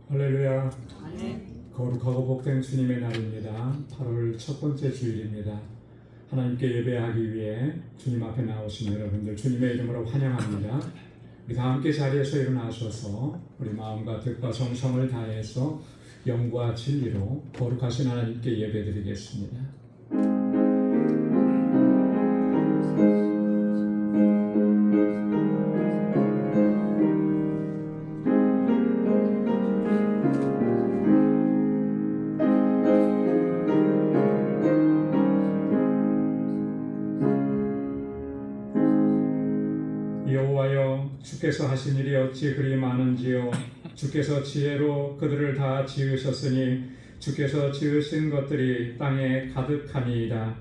할렐루야. 거룩하고 복된 주님의 날입니다. 8월 첫 번째 주일입니다. 하나님께 예배하기 위해 주님 앞에 나오신 여러분들 주님의 이름으로 환영합니다. 우리 다 함께 자리에서 일어나셔서 우리 마음과 뜻과 정성을 다해서 영과 진리로 거룩하신 하나님께 예배드리겠습니다. 여호와여, 주께서 하신 일이 어찌 그리 많은지요. 주께서 지혜로 그들을 다 지으셨으니 주께서 지으신 것들이 땅에 가득하니이다.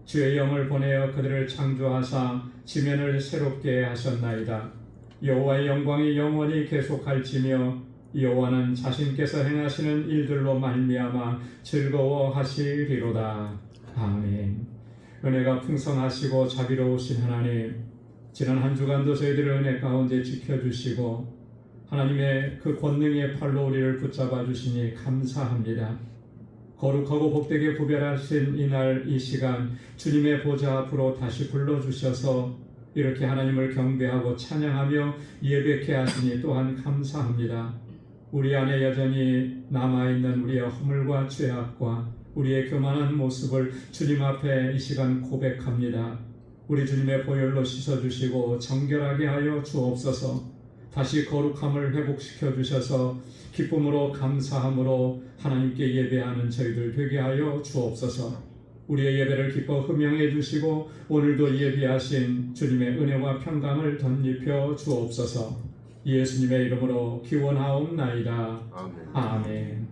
주의 영을 보내어 그들을 창조하사 지면을 새롭게 하셨나이다. 여호와의 영광이 영원히 계속할지며 여호와는 자신께서 행하시는 일들로 말미암아 즐거워하시리로다. 아멘. 은혜가 풍성하시고 자비로우신 하나님, 지난 한 주간도 저희들을 은혜 가운데 지켜주시고 하나님의 그 권능의 팔로 우리를 붙잡아 주시니 감사합니다. 거룩하고 복되게 구별하신 이날 이 시간 주님의 보좌 앞으로 다시 불러주셔서 이렇게 하나님을 경배하고 찬양하며 예배케 하시니 또한 감사합니다. 우리 안에 여전히 남아있는 우리의 허물과 죄악과 우리의 교만한 모습을 주님 앞에 이 시간 고백합니다. 우리 주님의 보혈로 씻어주시고 정결하게 하여 주옵소서. 다시 거룩함을 회복시켜 주셔서 기쁨으로 감사함으로 하나님께 예배하는 저희들 되게 하여 주옵소서. 우리의 예배를 기뻐 흠양해 주시고 오늘도 예비하신 주님의 은혜와 평강을 덧입혀 주옵소서. 예수님의 이름으로 기원하옵나이다. 아멘.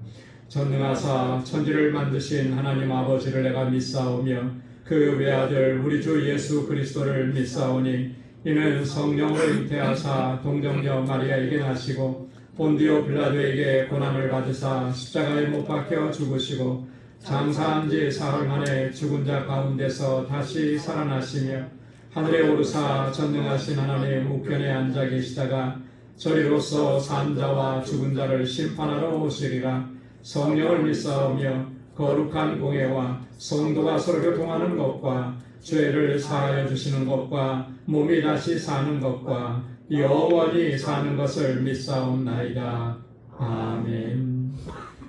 전능하사 천지를 만드신 하나님 아버지를 내가 믿사오며 그 외아들 우리 주 예수 그리스도를 믿사오니 이는 성령으로 잉태하사 동정녀 마리아에게 나시고 본디오 빌라도에게 고난을 받으사 십자가에 못 박혀 죽으시고 장사한 지 사흘 만에 죽은 자 가운데서 다시 살아나시며 하늘에 오르사 전능하신 하나님 우편에 앉아 계시다가 저리로서 산 자와 죽은 자를 심판하러 오시리라. 성령을 믿사오며 거룩한 공예와 성도가 서로 교통하는 것과 죄를 사하여 주시는 것과 몸이 다시 사는 것과 영원히 사는 것을 믿사옵나이다. 아멘.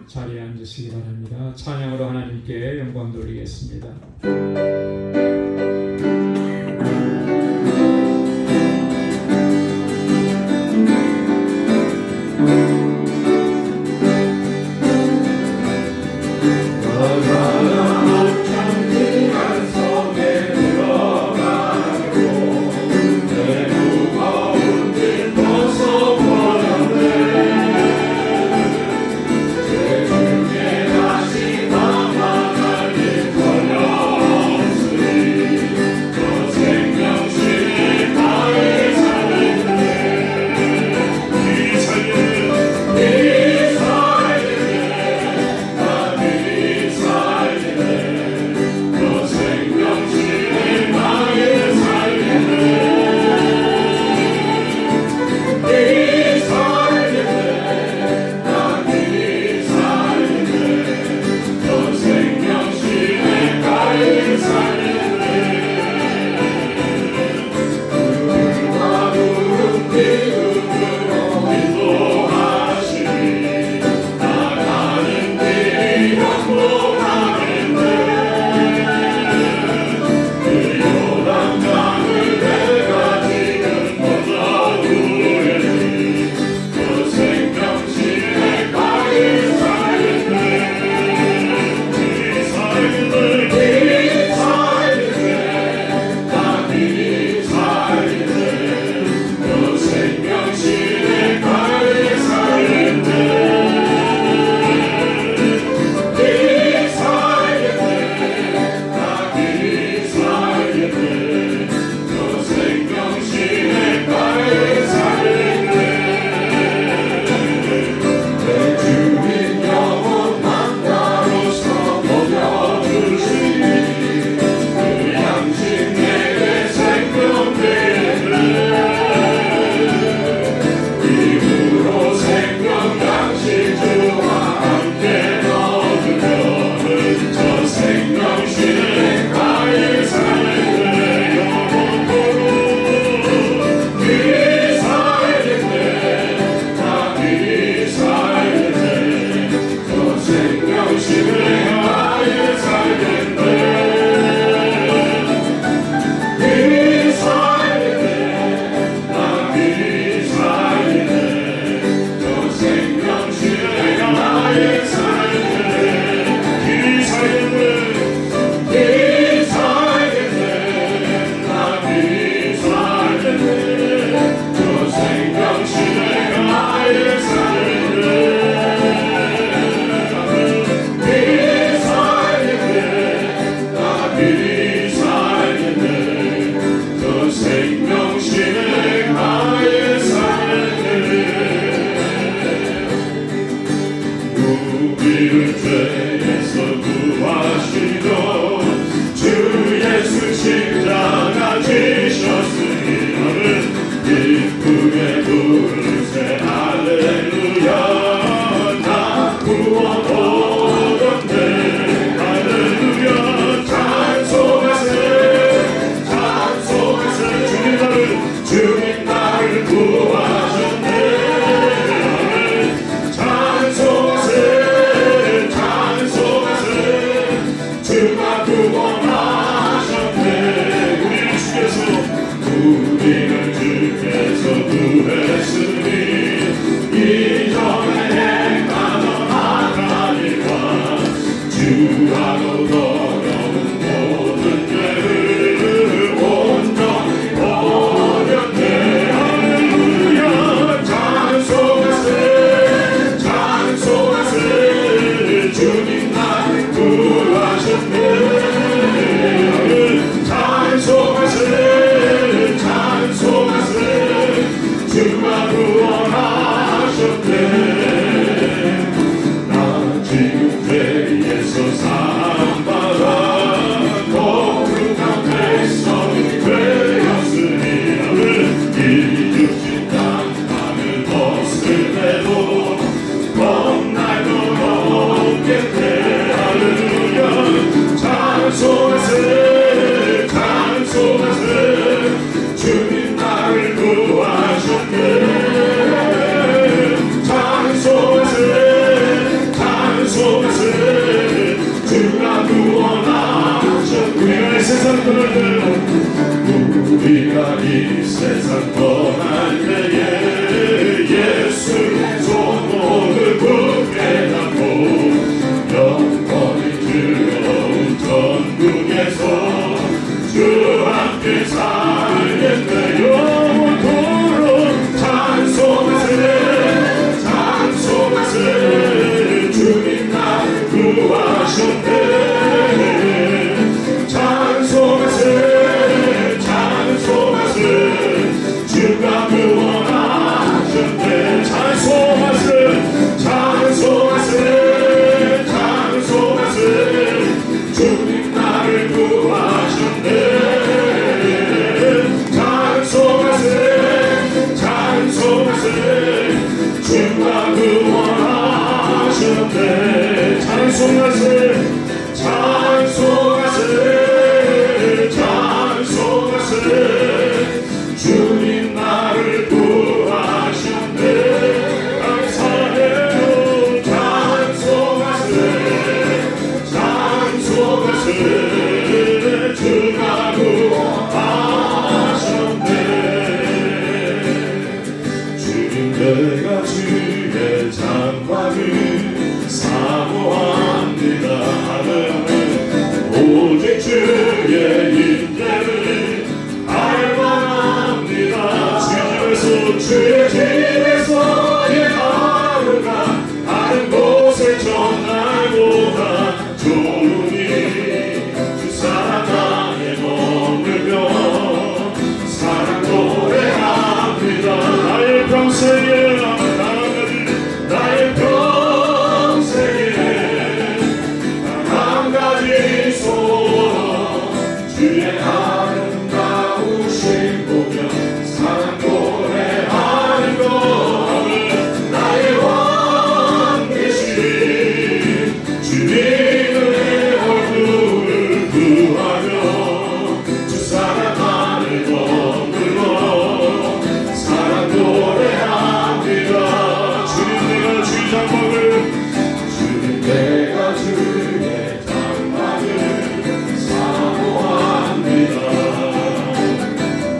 자리에 앉으시기 바랍니다. 찬양으로 하나님께 영광 돌리겠습니다. 다시 방황할 일 전혀 없으리 내가 주의 장막을 사모합니다. 오직 주의 임재를 갈망합니다. 주의 집에서의 하루가 다른 곳의 전날보다 좋으니 주 사랑 안에 머물며 사랑 노래합니다. 나의 평생에 나의 평생에 한 가지 소원 주의 아름다우신 보며 사랑 노래하는 것 나의 왕 되신 주님의 얼굴을 구하며 주 사랑 안에 머물러 사랑 노래합니다. 주님 내가 주의 장막을 주님 내가 주의 장막을 사모합니다.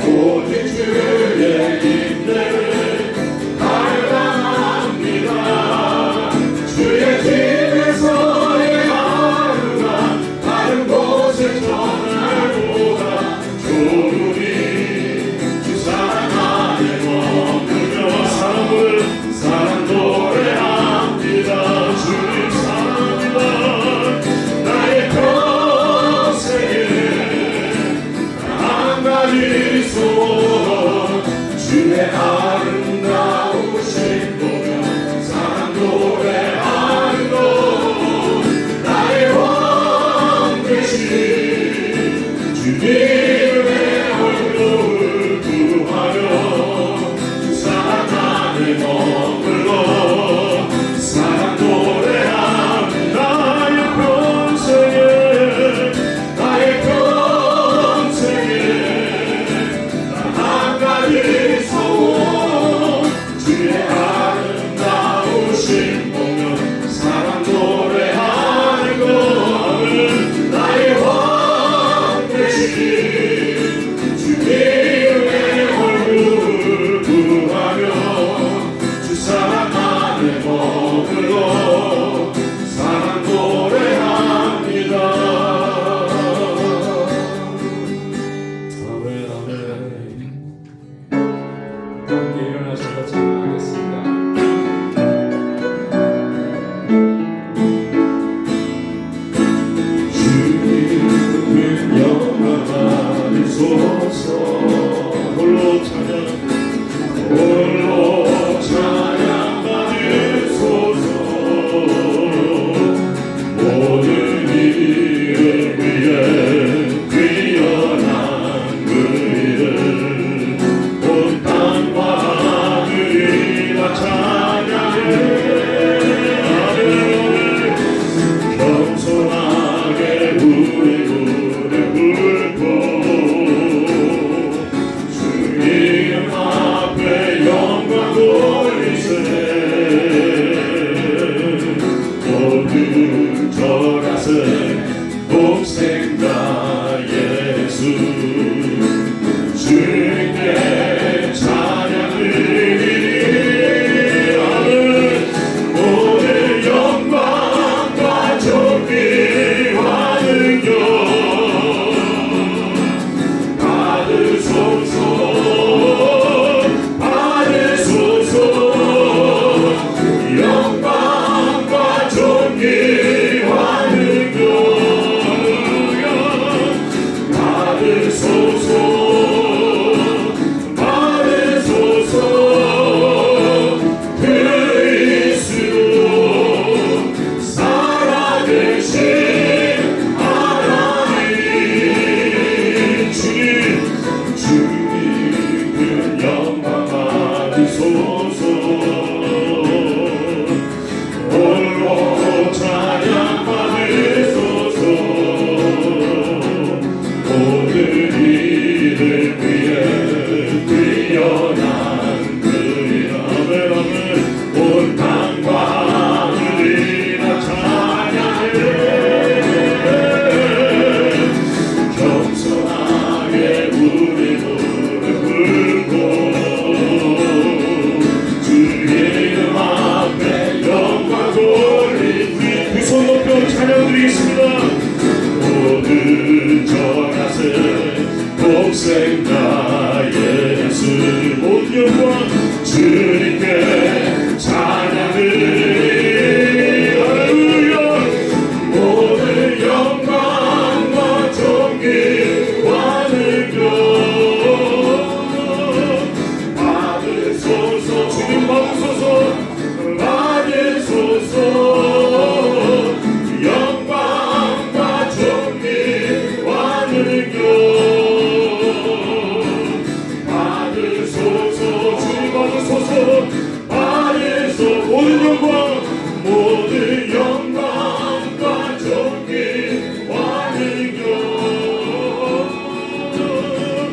오직 주의 임재를 갈망합니다. 주의 집에서의 하루가 다른 곳의 전날보다 좋으니 주 사랑 안에 머물며 사랑 노래합니다. 주님 사랑합니다. 나의 평생에 한 가지 소원 주의 아름다우신 보며 사랑 노래하는 것 나의 왕 되신 주님의 얼굴을 구하며 주 사랑 안에 머물러 사랑 노래합니다. 나의 평생에 한 가지 소원 주의 아름다우신 보며 사랑 노래하는 것 나의 왕 되신 주님의 얼굴을 구하며 주 사랑 안에 머물러 사랑 노래합니다. 아멘 아멘. 함께 일어나셔서 찬양하겠습니다. 주님은 영광 받으소서. 홀로 찬양 받으소서. 모든 일을 위해 뛰어난 그 일을 온 땅과 하늘이 다 찬양해. 겸손하게 우리 무릎 꿇고 주 이름 앞에 영광 돌리세. 모두 절하세 복생자 예수. 주님께 찬양 드리니 아멘. 모든 영광과 존귀와 능력 받으소서. 영광과 존귀와 능력 받으소서. 주님께 찬양을 할렐루야 모든 영광과 존귀와 능력 받으소서 주님 받으소서 받으소서 영광과 존귀와 능력 받으소서 주님 받으소서 받으소서 모든 영광과 존귀와 능력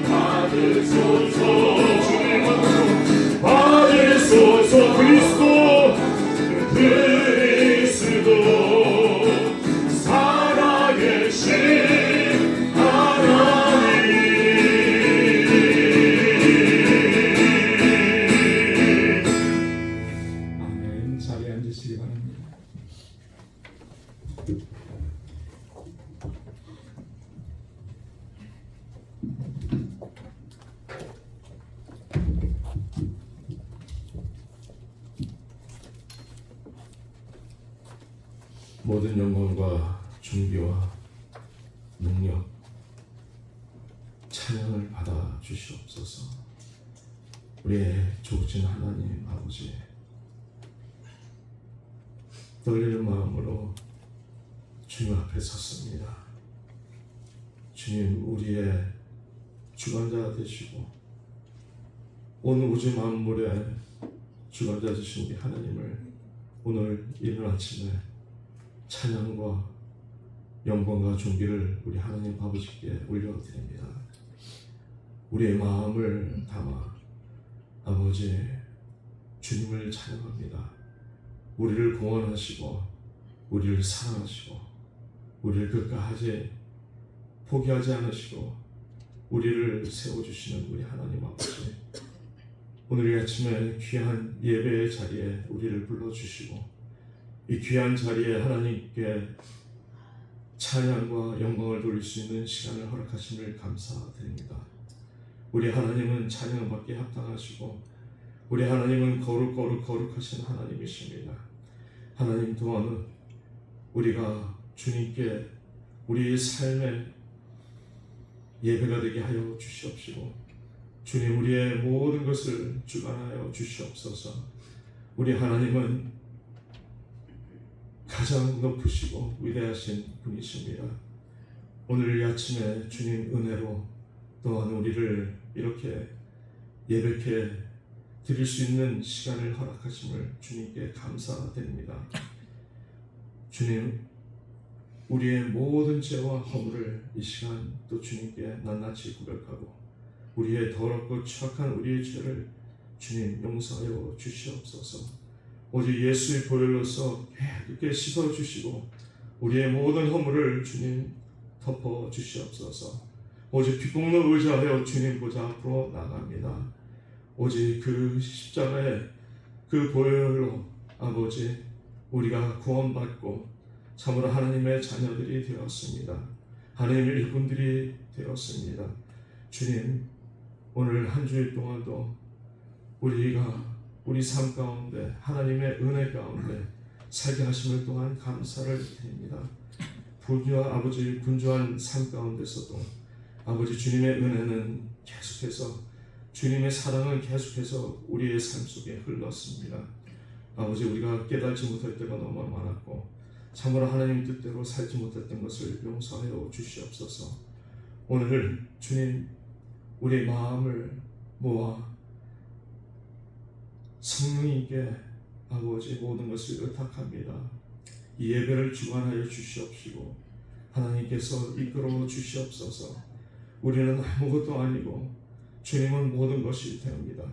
받으소서 주님 받으소서 그리스도 살아계신 하나님 아멘. 자리에 앉으시기 바랍니다. 모든 영광과 존귀와 능력 찬양을 받아 주시옵소서. 우리의 조진 하나님 아버지, 떨리는 마음으로 주님 앞에 섰습니다. 주님, 우리의 주관자 되시고 온 우주 만물의 주관자 되신 우리 하나님을 오늘 이른 아침에 찬양과 영광과 존귀를 우리 하나님 아버지께 올려드립니다. 우리의 마음을 담아 아버지 주님을 찬양합니다. 우리를 구원하시고 우리를 사랑하시고 우리를 끝까지 포기하지 않으시고 우리를 세워주시는 우리 하나님 아버지, 오늘 이 아침에 귀한 예배의 자리에 우리를 불러주시고 이 귀한 자리에 하나님께 찬양과 영광을 돌릴 수 있는 시간을 허락하심을 감사드립니다. 우리 하나님은 찬양받기에 합당하시고 우리 하나님은 거룩하신 하나님이십니다. 하나님 또한 우리가 주님께 우리의 삶의 예배가 되게 하여 주시옵시고 주님, 우리의 모든 것을 주관하여 주시옵소서. 우리 하나님은 가장 높으시고 위대하신 분이십니다. 오늘 이 아침에 주님 은혜로 또한 우리를 이렇게 예배케 드릴 수 있는 시간을 허락하심을 주님께 감사드립니다. 주님, 우리의 모든 죄와 허물을 이 시간 또 주님께 낱낱이 고백하고 우리의 더럽고 추악한 우리의 죄를 주님 용서하여 주시옵소서. 오직 예수의 보혈로서 깨끗게 씻어주시고 우리의 모든 허물을 주님 덮어주시옵소서. 오직 뒷공로 의지하여 주님 보좌 앞으로 나갑니다. 오직 그 십자가의 그 보혈로 아버지 우리가 구원받고 참으로 하나님의 자녀들이 되었습니다. 하나님의 일꾼들이 되었습니다. 주님, 오늘 한 주일 동안도 우리가 우리 삶 가운데 하나님의 은혜 가운데 살게 하심을 또한 감사를 드립니다. 아버지 분주한 삶 가운데서도 아버지 주님의 은혜는 계속해서 주님의 사랑은 계속해서 우리의 삶 속에 흘렀습니다. 아버지, 우리가 깨달지 못할 때가 너무 많았고 참으로 하나님 뜻대로 살지 못했던 것을 용서하여 주시옵소서. 오늘 주님, 우리의 마음을 모아 성령님께 아버지 모든 것을 의탁합니다. 이 예배를 주관하여 주시옵시고 하나님께서 이끌어 주시옵소서. 우리는 아무것도 아니고 주님은 모든 것이 되옵니다.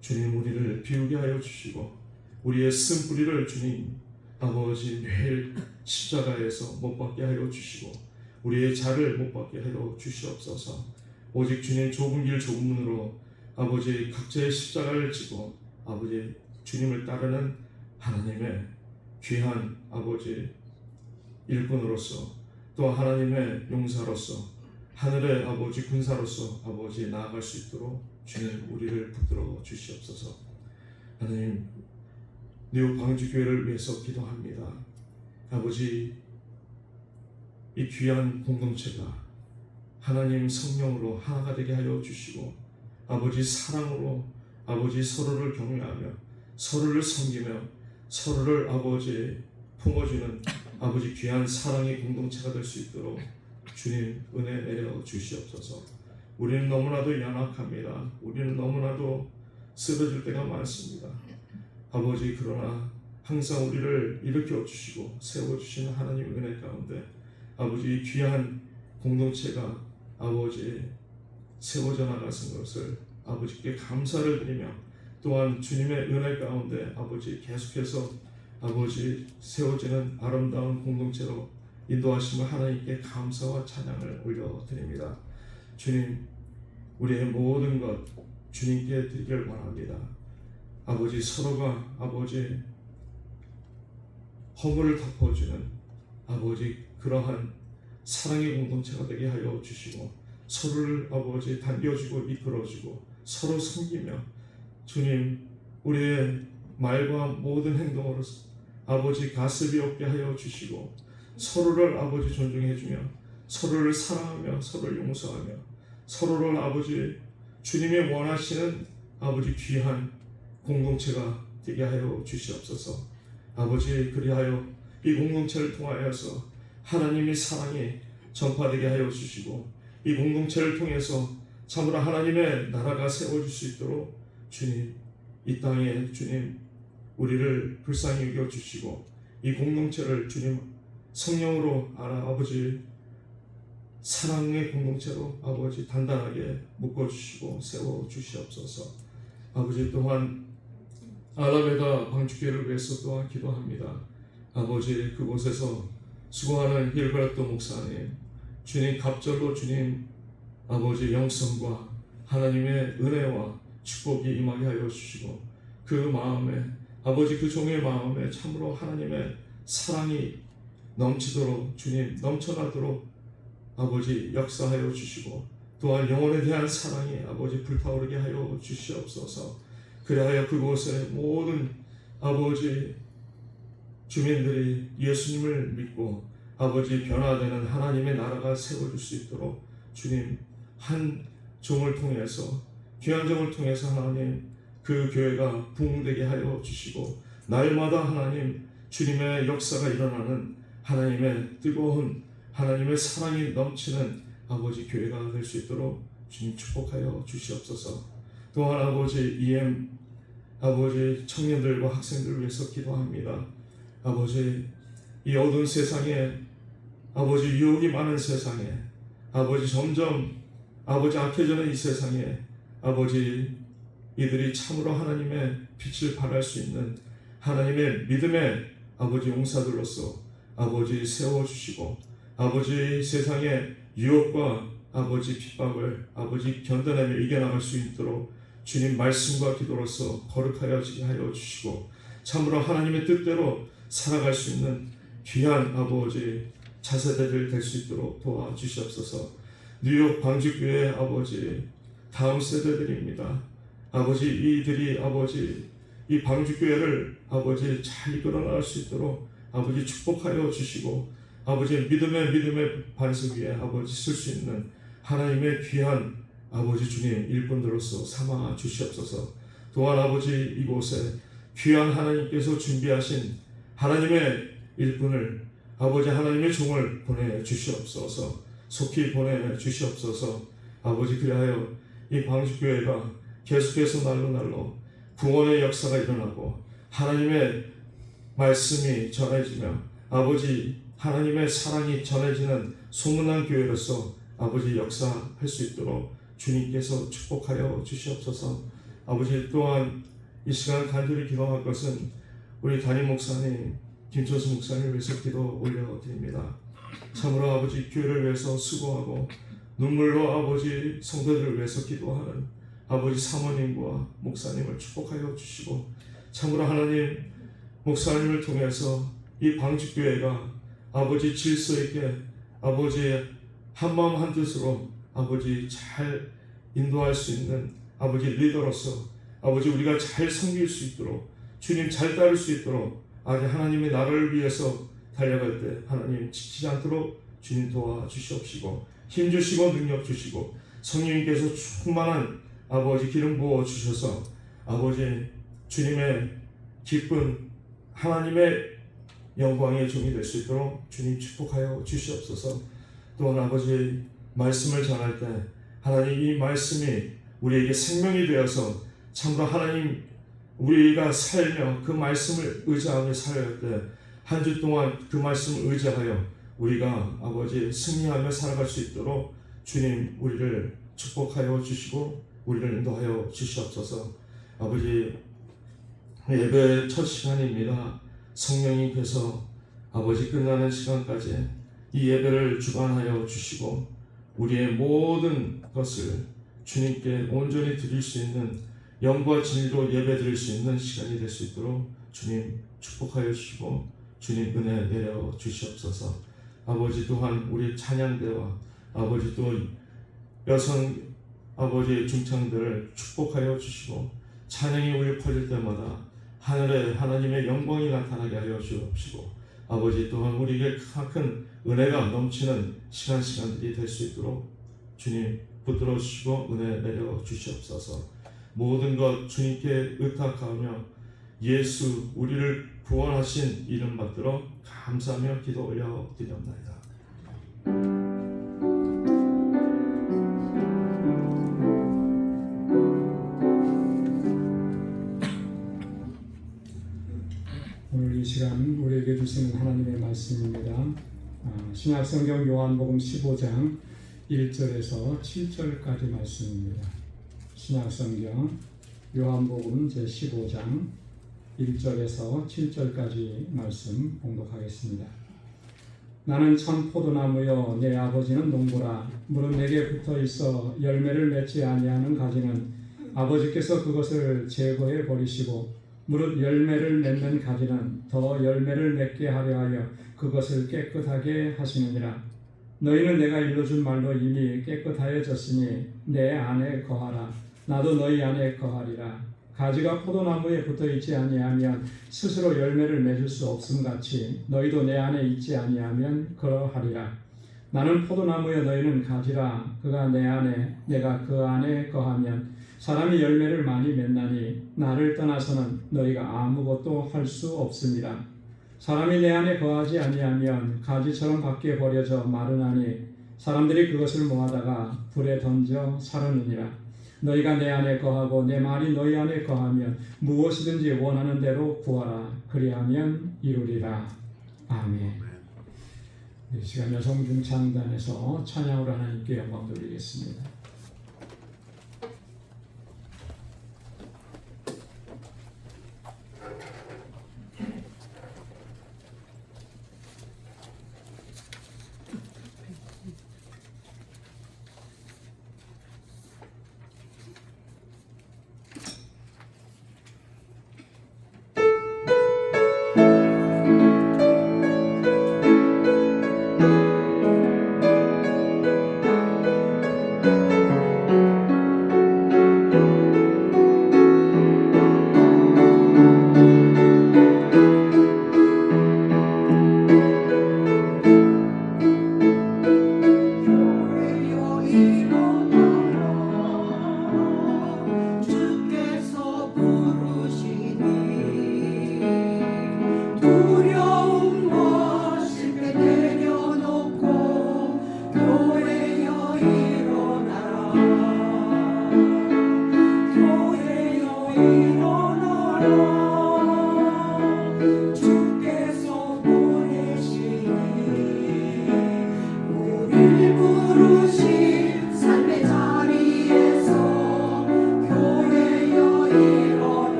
주님, 우리를 비우게 하여 주시고 우리의 쓴뿌리를 주님 아버지 매일 십자가에서 못 박게 하여 주시고 우리의 자를 못 박게 하여 주시옵소서. 오직 주님 좁은 길 좁은 문으로 아버지 각자의 십자가를 지고 아버지 주님을 따르는 하나님의 귀한 아버지 일꾼으로서 또 하나님의 용사로서 하늘의 아버지 군사로서 아버지 나아갈 수 있도록 주님 우리를 붙들어 주시옵소서. 하나님 뉴욕 방주교회를 위해서 기도합니다. 아버지, 이 귀한 공동체가 하나님 성령으로 하나가 되게 하여 주시고 아버지 사랑으로 아버지 서로를 격려하며 서로를 섬기며 서로를 아버지 품어주는 아버지 귀한 사랑의 공동체가 될 수 있도록 주님 은혜 내려 주시옵소서. 우리는 너무나도 연약합니다. 우리는 너무나도 쓰러질 때가 많습니다. 아버지, 그러나 항상 우리를 일으켜 주시고 세워주시는 하나님 은혜 가운데 아버지 귀한 공동체가 아버지 세워져 나가신 것을 아버지께 감사를 드리며 또한 주님의 은혜 가운데 아버지 계속해서 아버지 세워지는 아름다운 공동체로 인도하심을 하나님께 감사와 찬양을 올려드립니다. 주님, 우리의 모든 것 주님께 드리길 원합니다. 아버지, 서로가 아버지 허물을 덮어주는 아버지 그러한 사랑의 공동체가 되게 하여 주시고 서로를 아버지 당겨주고 이끌어주고 서로 섬기며 주님, 우리의 말과 모든 행동으로 아버지 가슴이 없게 하여 주시고 서로를 아버지 존중해주며 서로를 사랑하며 서로를 용서하며 서로를 아버지 주님의 원하시는 아버지 귀한 공동체가 되게 하여 주시옵소서. 아버지, 그리하여 이 공동체를 통하여서 하나님의 사랑이 전파되게 하여 주시고 이 공동체를 통해서 참으로 하나님의 나라가 세워질 수 있도록 주님, 이 땅에 주님 우리를 불쌍히 여겨 주시고 이 공동체를 주님 성령으로 아버지 사랑의 공동체로 아버지 단단하게 묶어주시고 세워주시옵소서. 아버지, 또한 알라베다 방주교회를 위해서 또한 기도합니다. 아버지, 그곳에서 수고하는 힐베르토 목사님, 주님 갑절로 주님 아버지 영성과 하나님의 은혜와 축복이 임하게 하여 주시고 그 마음에 아버지 그 종의 마음에 참으로 하나님의 사랑이 넘치도록 주님 넘쳐나도록 아버지 역사하여 주시고 또한 영혼에 대한 사랑이 아버지 불타오르게 하여 주시옵소서. 그리하여 그곳에 모든 아버지 주민들이 예수님을 믿고 아버지 변화되는 하나님의 나라가 세워질 수 있도록 주님 한 종을 통해서 귀한 종을 통해서 하나님 그 교회가 부흥되게 하여 주시고 날마다 하나님 주님의 역사가 일어나는 하나님의 뜨거운 하나님의 사랑이 넘치는 아버지 교회가 될 수 있도록 주님 축복하여 주시옵소서. 또한 아버지 EM 아버지 청년들과 학생들을 위해서 기도합니다. 아버지, 이 어두운 세상에 아버지 유혹이 많은 세상에 아버지 점점 아버지 악해지는 이 세상에 아버지 이들이 참으로 하나님의 빛을 발할 수 있는 하나님의 믿음의 아버지 용사들로서 아버지 세워주시고 아버지 세상의 유혹과 아버지 핍박을 아버지 견뎌내며 이겨나갈 수 있도록 주님 말씀과 기도로서 거룩하여지게 하여 주시고 참으로 하나님의 뜻대로 살아갈 수 있는 귀한 아버지 차세대들 될 수 있도록 도와주시옵소서. 뉴욕 방주교회 아버지 다음 세대들입니다. 아버지 이들이 아버지 이 방주교회를 아버지 잘 이끌어 나갈 수 있도록 아버지 축복하여 주시고 아버지 믿음의 반석 위에 아버지 쓸 수 있는 하나님의 귀한 아버지 주님 일꾼들로서 삼아 주시옵소서. 또한 아버지 이곳에 귀한 하나님께서 준비하신 하나님의 일꾼을 아버지 하나님의 종을 보내 주시옵소서. 속히 보내 주시옵소서. 아버지, 그리하여 이 방주교회가 계속해서 날로 구원의 역사가 일어나고 하나님의 말씀이 전해지며 아버지 하나님의 사랑이 전해지는 소문난 교회로서 아버지 역사할 수 있도록 주님께서 축복하여 주시옵소서. 아버지, 또한 이 시간 간절히 기도할 것은 우리 담임 목사님 김천수 목사님을 위해서 기도 올려드립니다. 참으로 아버지 교회를 위해서 수고하고 눈물로 아버지 성도들을 위해서 기도하는 아버지 사모님과 목사님을 축복하여 주시고 참으로 하나님 목사님을 통해서 이 방주교회가 아버지 질서 있게 아버지의 한마음 한뜻으로 아버지 잘 인도할 수 있는 아버지 리더로서 아버지 우리가 잘 섬길 수 있도록 주님 잘 따를 수 있도록 하나님의 나라를 위해서 달려갈 때 하나님 지치지 않도록 주님 도와주시옵시고 힘 주시고 능력 주시고 성령님께서 충만한 아버지 기름 부어 주셔서 아버지 주님의 기쁜 하나님의 영광의 종이 될 수 있도록 주님 축복하여 주시옵소서. 또한 아버지 말씀을 전할 때 하나님 이 말씀이 우리에게 생명이 되어서 참으로 하나님 우리가 살며 그 말씀을 의지하며 살아갈 때 한 주 동안 그 말씀을 의지하여 우리가 아버지 승리하며 살아갈 수 있도록 주님 우리를 축복하여 주시고 우리를 인도하여 주시옵소서. 아버지 예배 첫 시간입니다. 성령님께서 아버지 끝나는 시간까지 이 예배를 주관하여 주시고 우리의 모든 것을 주님께 온전히 드릴 수 있는 영과 진리로 예배 드릴 수 있는 시간이 될 수 있도록 주님 축복하여 주시고 주님 은혜 내려 주시옵소서. 아버지 또한 우리 찬양대와 아버지 또 여성 아버지의 중창들을 축복하여 주시고 찬양이 울려 퍼질 때마다 하늘에 하나님의 영광이 나타나게 하여 주옵시고 아버지 또한 우리에게 큰 은혜가 넘치는 시간들이 될 수 있도록 주님 붙들어 주시고 은혜 내려 주시옵소서. 모든 것 주님께 의탁하며 예수 우리를 구원하신 이름 받들어 감사하며 기도 올려 드리옵나이다. 오늘 이 시간 우리에게 주시는 하나님의 말씀입니다. 신약성경 요한복음 15장 1절에서 7절까지 말씀입니다. 신약성경 요한복음 제15장 1절에서 7절까지 말씀 봉독하겠습니다. 나는 참 포도나무여 내 아버지는 농부라. 무릇 내게 붙어 있어 열매를 맺지 아니하는 가지는 아버지께서 그것을 제거해 버리시고 무릇 열매를 맺는 가지는 더 열매를 맺게 하려 하여 그것을 깨끗하게 하시느니라. 너희는 내가 일러준 말로 이미 깨끗하여졌으니 내 안에 거하라. 나도 너희 안에 거하리라. 가지가 포도나무에 붙어 있지 아니하면 스스로 열매를 맺을 수 없음 같이 너희도 내 안에 있지 아니하면 그러하리라. 나는 포도나무여 너희는 가지라. 그가 내 안에 내가 그 안에 거하면 사람이 열매를 많이 맺나니 나를 떠나서는 너희가 아무것도 할 수 없습니다. 사람이 내 안에 거하지 아니하면 가지처럼 밖에 버려져 마르나니 사람들이 그것을 모아다가 불에 던져 사르느니라. 너희가 내 안에 거하고 내 말이 너희 안에 거하면 무엇이든지 원하는 대로 구하라. 그리하면 이루리라. 아멘. 이 시간 여성 중창단에서 찬양으로 하나님께 영광 돌리겠습니다.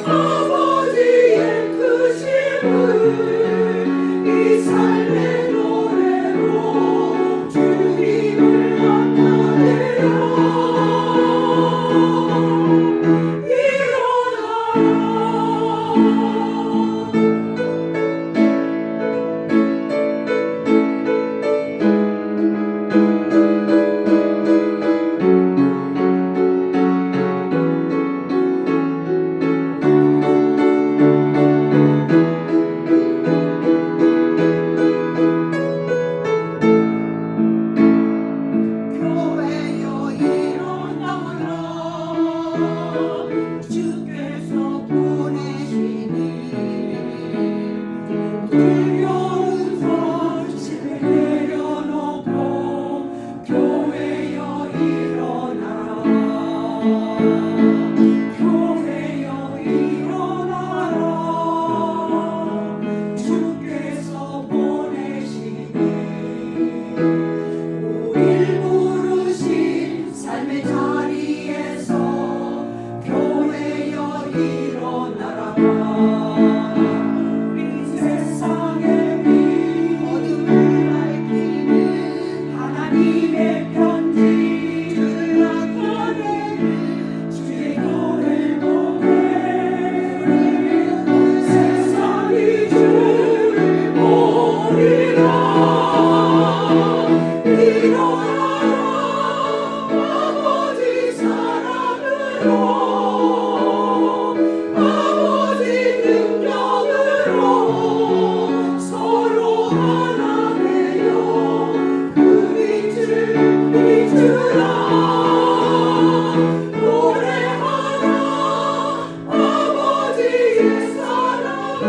아버지의 크심을 이 삶의 노래로 주님을 나타내라. 교회여 일어나라. 주께서 보내시니 두려운 것 집에 내려놓고 교회여 일어나라. 교회여 일어나라. 주께서 보내시니 우릴 부르신 삶의 자리에서 교회여 일어나라. 이 세상의 빛 어둠을 밝히는 하나님의 편지 주를 나타내는 주의 교회를 보내. 세상이 주를 모르라. 일어나라. 아버지 사랑으로 아버지 능력으로 서로 하나 되어 그 빛을 비추라. 노래하라. 아버지의 사랑을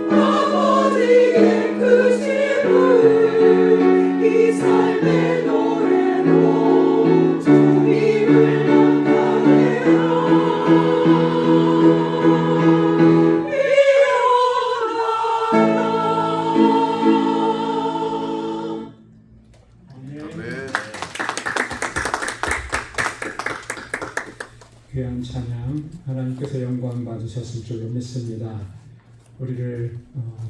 아버지의 크심을 이 삶의 노래로 주님을 나타내라. 귀한 찬양 하나님께서 영광 받으셨을 줄로 믿습니다. 우리를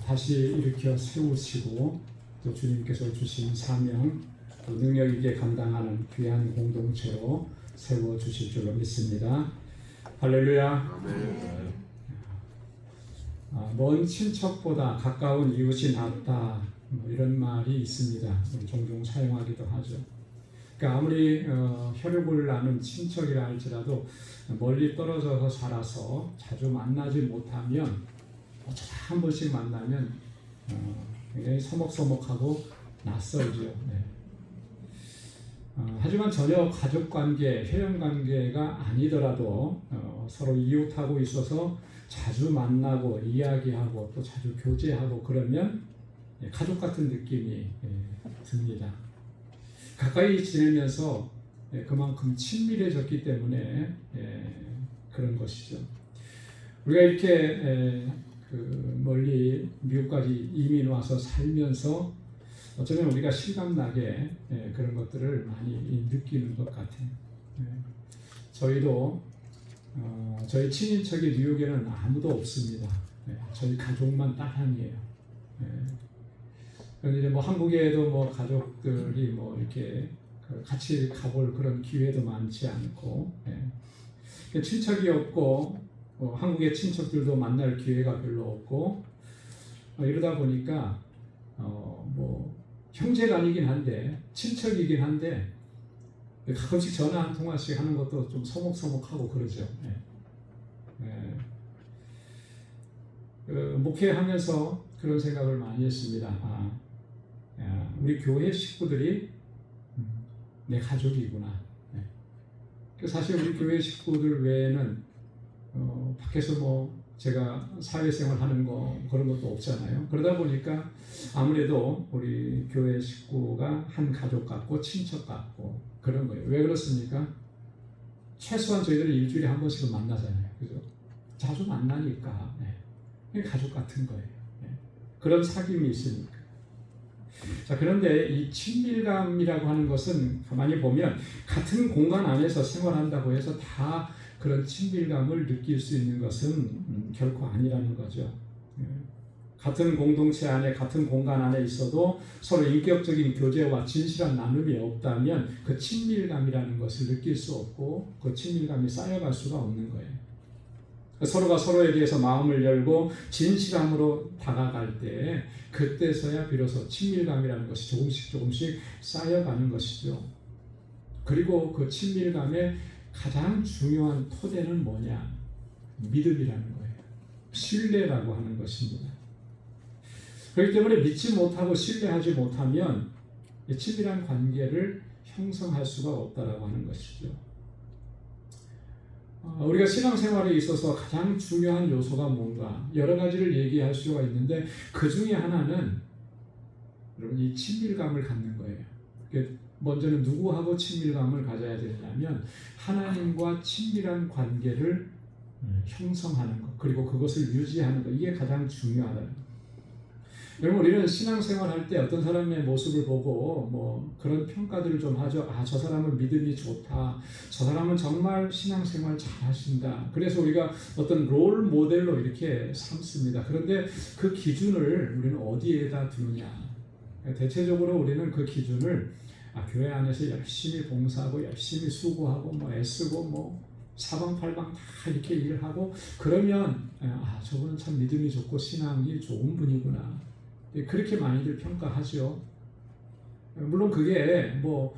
다시 일으켜 세우시고 또 주님께서 주신 사명 또 능력 있게 감당하는 귀한 공동체로 세워주실 줄로 믿습니다. 할렐루야. 먼 친척보다 가까운 이웃이 낫다 뭐 이런 말이 있습니다. 종종 사용하기도 하죠. 그러니까 아무리 혈육을 나눈 친척이라 할지라도 멀리 떨어져서 살아서 자주 만나지 못하면 어쩌다 한 번씩 만나면 굉장히 서먹서먹하고 낯설죠. 네. 하지만 전혀 가족관계, 혈연관계가 아니더라도 서로 이웃하고 있어서 자주 만나고 이야기하고 또 자주 교제하고 그러면 가족 같은 느낌이 듭니다. 가까이 지내면서 그만큼 친밀해졌기 때문에 그런 것이죠. 우리가 이렇게 멀리 미국까지 이민 와서 살면서 어쩌면 우리가 실감나게 그런 것들을 많이 느끼는 것 같아요. 저희도 저희 친인척이 뉴욕에는 아무도 없습니다. 저희 가족만 딸랑이에요. 그런데 이제 뭐 한국에도 뭐 가족들이 뭐 이렇게 같이 가볼 그런 기회도 많지 않고 친척이 없고 한국의 친척들도 만날 기회가 별로 없고 이러다 보니까 뭐 형제가 아니긴 한데 친척이긴 한데 가끔씩 전화 한 통화씩 하는 것도 좀 서먹서먹하고 그러죠. 목회하면서 그런 생각을 많이 했습니다. 우리 교회 식구들이 내 가족이구나. 사실 우리 교회 식구들 외에는 밖에서 뭐 제가 사회생활 하는 거 그런 것도 없잖아요. 그러다 보니까 아무래도 우리 교회 식구가 한 가족 같고 친척 같고 그런 거예요. 왜 그렇습니까? 최소한 저희들은 일주일에 한 번씩은 만나잖아요. 그죠? 자주 만나니까 가족 같은 거예요. 그런 사귐이 있으니까. 자, 그런데 이 친밀감이라고 하는 것은 가만히 보면 같은 공간 안에서 생활한다고 해서 다 그런 친밀감을 느낄 수 있는 것은 결코 아니라는 거죠. 같은 공동체 안에, 같은 공간 안에 있어도 서로 인격적인 교제와 진실한 나눔이 없다면 그 친밀감이라는 것을 느낄 수 없고 그 친밀감이 쌓여갈 수가 없는 거예요. 서로가 서로에 대해서 마음을 열고 진실함으로 다가갈 때 그때서야 비로소 친밀감이라는 것이 조금씩 쌓여가는 것이죠. 그리고 그 친밀감의 가장 중요한 토대는 뭐냐? 믿음이라는 거예요. 신뢰라고 하는 것입니다. 그렇기 때문에 믿지 못하고 신뢰하지 못하면 친밀한 관계를 형성할 수가 없다라고 하는 것이죠. 우리가 신앙생활에 있어서 가장 중요한 요소가 뭔가 여러 가지를 얘기할 수가 있는데 그 중에 하나는 여러분 이 친밀감을 갖는 거예요. 먼저는 누구하고 친밀감을 가져야 되냐면 하나님과 친밀한 관계를 형성하는 것, 그리고 그것을 유지하는 것, 이게 가장 중요하다. 여러분, 우리는 신앙생활 할 때 어떤 사람의 모습을 보고 뭐 그런 평가들을 좀 하죠. 아, 저 사람은 믿음이 좋다. 저 사람은 정말 신앙생활 잘하신다. 그래서 우리가 어떤 롤 모델로 이렇게 삼습니다. 그런데 그 기준을 우리는 어디에다 두느냐? 대체적으로 우리는 그 기준을 교회 안에서 열심히 봉사하고 열심히 수고하고 뭐 애쓰고 뭐 사방팔방 다 이렇게 일을 하고 그러면 저분은 참 믿음이 좋고 신앙이 좋은 분이구나. 그렇게 많이들 평가하죠. 물론 그게 뭐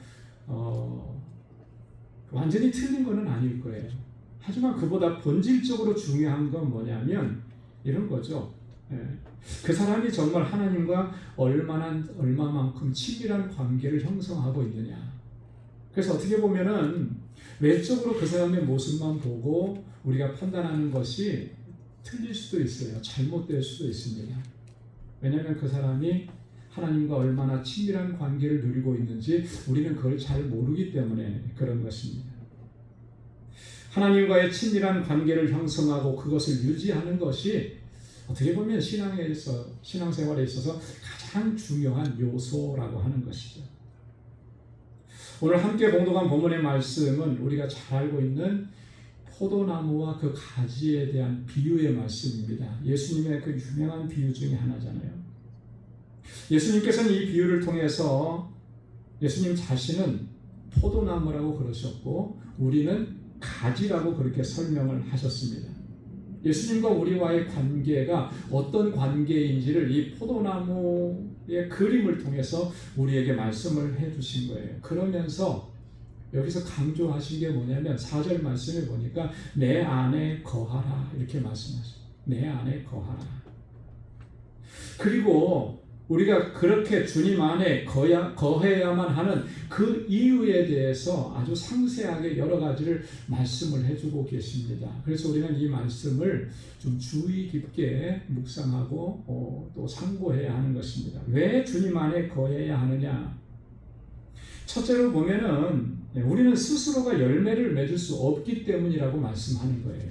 완전히 틀린 것은 아닐 거예요. 하지만 그보다 본질적으로 중요한 건 뭐냐면 이런 거죠. 그 사람이 정말 하나님과 얼마만큼 친밀한 관계를 형성하고 있느냐. 그래서 어떻게 보면은 외적으로 그 사람의 모습만 보고 우리가 판단하는 것이 틀릴 수도 있어요. 잘못될 수도 있습니다. 왜냐하면 그 사람이 하나님과 얼마나 친밀한 관계를 누리고 있는지 우리는 그걸 잘 모르기 때문에 그런 것입니다. 하나님과의 친밀한 관계를 형성하고 그것을 유지하는 것이 어떻게 보면 신앙생활에 있어서 가장 중요한 요소라고 하는 것이죠. 오늘 함께 봉독한 본문의 말씀은 우리가 잘 알고 있는 포도나무와 그 가지에 대한 비유의 말씀입니다. 예수님의 그 유명한 비유 중에 하나잖아요. 예수님께서는 이 비유를 통해서 예수님 자신은 포도나무라고 그러셨고 우리는 가지라고 그렇게 설명을 하셨습니다. 예수님과 우리와의 관계가 어떤 관계인지를 이 포도나무의 그림을 통해서 우리에게 말씀을 해주신 거예요. 그러면서 여기서 강조하신 게 뭐냐면 4절 말씀에 보니까 내 안에 거하라 이렇게 말씀하셨어요. 내 안에 거하라. 그리고 우리가 그렇게 주님 안에 거해야만 하는 그 이유에 대해서 아주 상세하게 여러 가지를 말씀을 해주고 계십니다. 그래서 우리는 이 말씀을 좀 주의 깊게 묵상하고 또 상고해야 하는 것입니다. 왜 주님 안에 거해야 하느냐? 첫째로 보면은 우리는 스스로가 열매를 맺을 수 없기 때문이라고 말씀하는 거예요.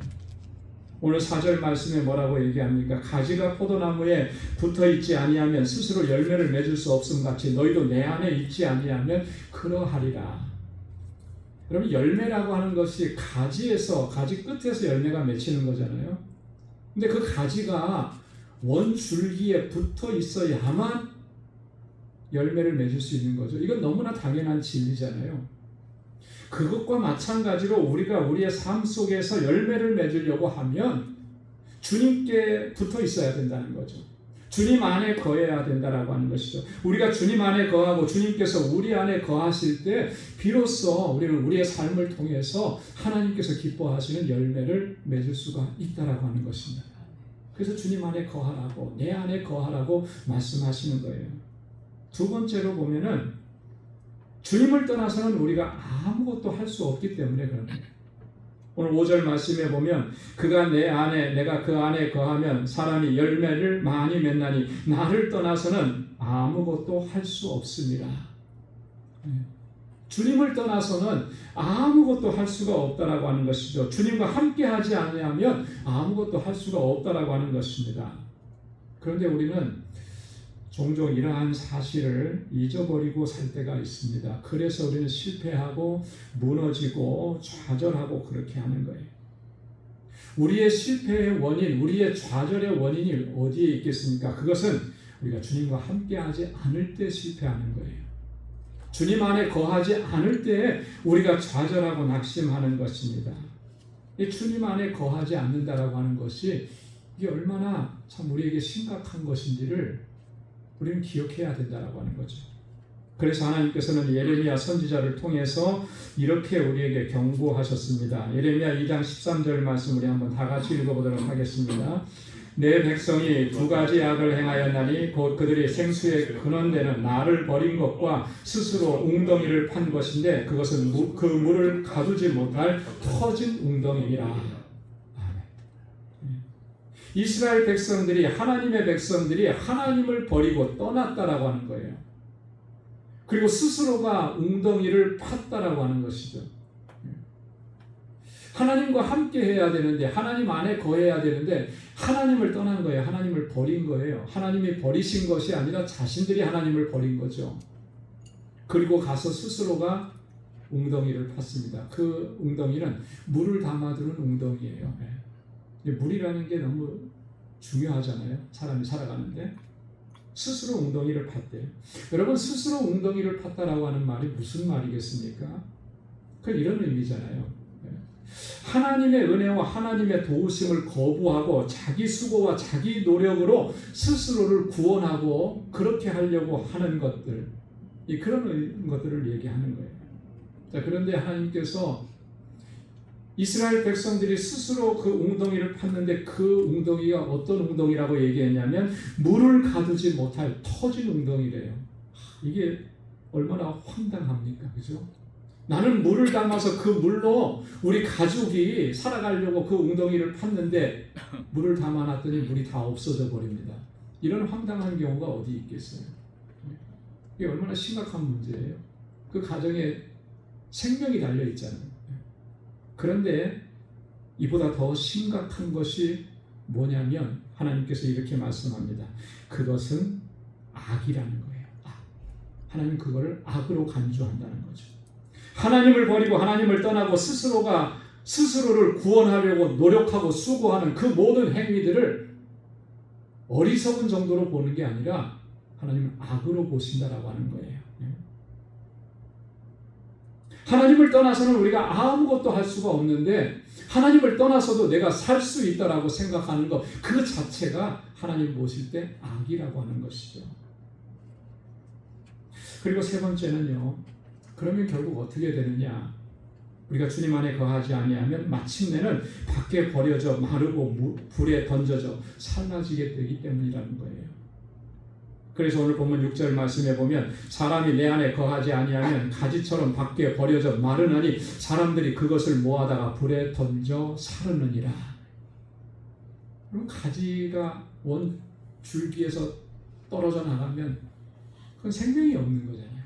오늘 4절 말씀에 뭐라고 얘기합니까? 가지가 포도나무에 붙어있지 아니하면 스스로 열매를 맺을 수 없음 같이 너희도 내 안에 있지 아니하면 그러하리라. 여러분 열매라고 하는 것이 가지 끝에서 열매가 맺히는 거잖아요. 근데 그 가지가 원줄기에 붙어 있어야만 열매를 맺을 수 있는 거죠. 이건 너무나 당연한 진리잖아요. 그것과 마찬가지로 우리가 우리의 삶 속에서 열매를 맺으려고 하면 주님께 붙어 있어야 된다는 거죠. 주님 안에 거해야 된다라고 하는 것이죠. 우리가 주님 안에 거하고 주님께서 우리 안에 거하실 때 비로소 우리는 우리의 삶을 통해서 하나님께서 기뻐하시는 열매를 맺을 수가 있다라고 하는 것입니다. 그래서 주님 안에 거하라고, 내 안에 거하라고 말씀하시는 거예요. 두 번째로 보면은 주님을 떠나서는 우리가 아무것도 할 수 없기 때문에 그런 거예요. 오늘 5절 말씀에 보면 그가 내 안에 내가 그 안에 거하면 사람이 열매를 많이 맺나니 나를 떠나서는 아무것도 할 수 없습니다. 주님을 떠나서는 아무것도 할 수가 없다라고 하는 것이죠. 주님과 함께 하지 않으면 아무것도 할 수가 없다라고 하는 것입니다. 그런데 우리는 종종 이러한 사실을 잊어버리고 살 때가 있습니다. 그래서 우리는 실패하고 무너지고 좌절하고 그렇게 하는 거예요. 우리의 실패의 원인, 우리의 좌절의 원인이 어디에 있겠습니까? 그것은 우리가 주님과 함께하지 않을 때 실패하는 거예요. 주님 안에 거하지 않을 때 우리가 좌절하고 낙심하는 것입니다. 이 주님 안에 거하지 않는다라고 하는 것이 이게 얼마나 참 우리에게 심각한 것인지를 우리는 기억해야 된다라고 하는 거죠. 그래서 하나님께서는 예레미야 선지자를 통해서 이렇게 우리에게 경고하셨습니다. 예레미야 2장 13절 말씀 우리 한번 다 같이 읽어보도록 하겠습니다. 내 백성이 두 가지 악을 행하였나니 곧 그들이 생수의 근원되는 나를 버린 것과 스스로 웅덩이를 판 것인데 그것은 그 물을 가두지 못할 터진 웅덩이니라. 이스라엘 백성들이 하나님의 백성들이 하나님을 버리고 떠났다라고 하는 거예요. 그리고 스스로가 웅덩이를 팠다라고 하는 것이죠. 하나님과 함께 해야 되는데 하나님 안에 거해야 되는데 하나님을 떠난 거예요. 하나님을 버린 거예요. 하나님이 버리신 것이 아니라 자신들이 하나님을 버린 거죠. 그리고 가서 스스로가 웅덩이를 팠습니다. 그 웅덩이는 물을 담아두는 웅덩이예요. 물이라는 게 너무 중요하잖아요. 사람이 살아가는데 스스로 웅덩이를 팠대요. 여러분 스스로 웅덩이를 팠다라고 하는 말이 무슨 말이겠습니까? 그 이런 의미잖아요. 하나님의 은혜와 하나님의 도우심을 거부하고 자기 수고와 자기 노력으로 스스로를 구원하고 그렇게 하려고 하는 것들, 그런 것들을 얘기하는 거예요. 자, 그런데 하나님께서 이스라엘 백성들이 스스로 그 웅덩이를 팠는데 그 웅덩이가 어떤 웅덩이라고 얘기했냐면 물을 가두지 못할 터진 웅덩이래요. 이게 얼마나 황당합니까? 그죠? 나는 물을 담아서 그 물로 우리 가족이 살아가려고 그 웅덩이를 팠는데 물을 담아놨더니 물이 다 없어져 버립니다. 이런 황당한 경우가 어디 있겠어요? 이게 얼마나 심각한 문제예요. 그 가정에 생명이 달려 있잖아요. 그런데 이보다 더 심각한 것이 뭐냐면 하나님께서 이렇게 말씀합니다. 그것은 악이라는 거예요. 악. 하나님 그거를 악으로 간주한다는 거죠. 하나님을 버리고 하나님을 떠나고 스스로를 구원하려고 노력하고 수고하는 그 모든 행위들을 어리석은 정도로 보는 게 아니라 하나님은 악으로 보신다라고 하는 거예요. 하나님을 떠나서는 우리가 아무것도 할 수가 없는데 하나님을 떠나서도 내가 살 수 있다라고 생각하는 것 그 자체가 하나님 보실 때 악이라고 하는 것이죠. 그리고 세 번째는요. 그러면 결국 어떻게 되느냐? 우리가 주님 안에 거하지 아니하면 마침내는 밖에 버려져 마르고 불에 던져져 삶아지게 되기 때문이라는 거예요. 그래서 오늘 본문 6절 말씀에 보면 사람이 내 안에 거하지 아니하면 가지처럼 밖에 버려져 마르나니 사람들이 그것을 모아다가 불에 던져 사르느니라. 그럼 가지가 원 줄기에서 떨어져 나가면 그건 생명이 없는 거잖아요.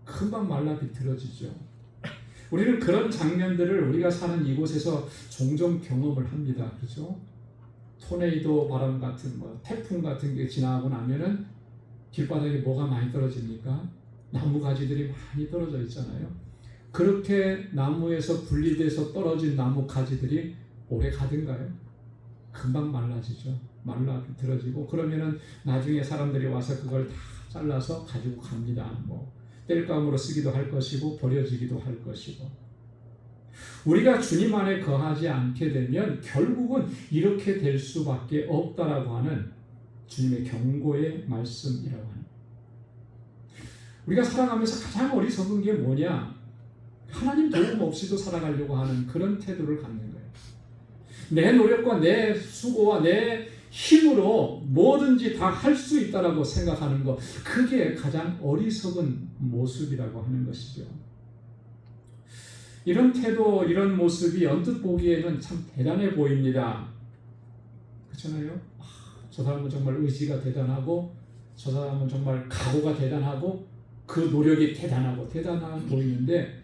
금방 말라 비틀어지죠. 우리는 그런 장면들을 우리가 사는 이곳에서 종종 경험을 합니다. 그렇죠? 토네이도 바람 같은 태풍 같은 게 지나가고 나면은 길바닥에 뭐가 많이 떨어집니까? 나무 가지들이 많이 떨어져 있잖아요. 그렇게 나무에서 분리돼서 떨어진 나무 가지들이 오래 가든가요? 금방 말라지죠. 말라 비틀어지고 그러면은 나중에 사람들이 와서 그걸 다 잘라서 가지고 갑니다. 땔감으로 쓰기도 할 것이고 버려지기도 할 것이고. 우리가 주님 안에 거하지 않게 되면 결국은 이렇게 될 수밖에 없다라고 하는 주님의 경고의 말씀이라고 하는. 우리가 살아가면서 가장 어리석은 게 뭐냐? 하나님 도움 없이도 살아가려고 하는 그런 태도를 갖는 거예요. 내 노력과 내 수고와 내 힘으로 뭐든지 다 할 수 있다라고 생각하는 것, 그게 가장 어리석은 모습이라고 하는 것이죠. 이런 태도, 이런 모습이 언뜻 보기에는 참 대단해 보입니다. 그렇잖아요? 저 사람은 정말 의지가 대단하고 저 사람은 정말 각오가 대단하고 그 노력이 대단하고 대단해 보이는데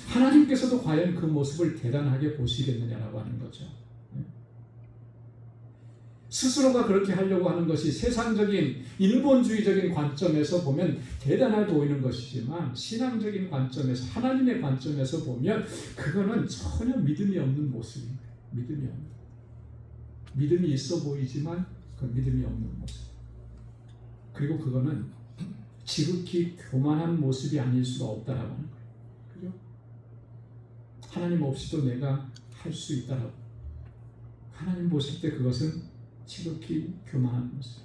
하나님께서도 과연 그 모습을 대단하게 보시겠느냐라고 하는 거죠. 스스로가 그렇게 하려고 하는 것이 세상적인 인본주의적인 관점에서 보면 대단해 보이는 것이지만 신앙적인 관점에서 하나님의 관점에서 보면 그거는 전혀 믿음이 없는 모습입니다. 믿음이 없는. 믿음이 있어 보이지만 그 믿음이 없는 모습. 그리고 그거는 지극히 교만한 모습이 아닐 수가 없다라고 하는 거예요. 그죠? 하나님 없이도 내가 할 수 있다라고. 하나님 보실 때 그것은 지극히 교만한 모습.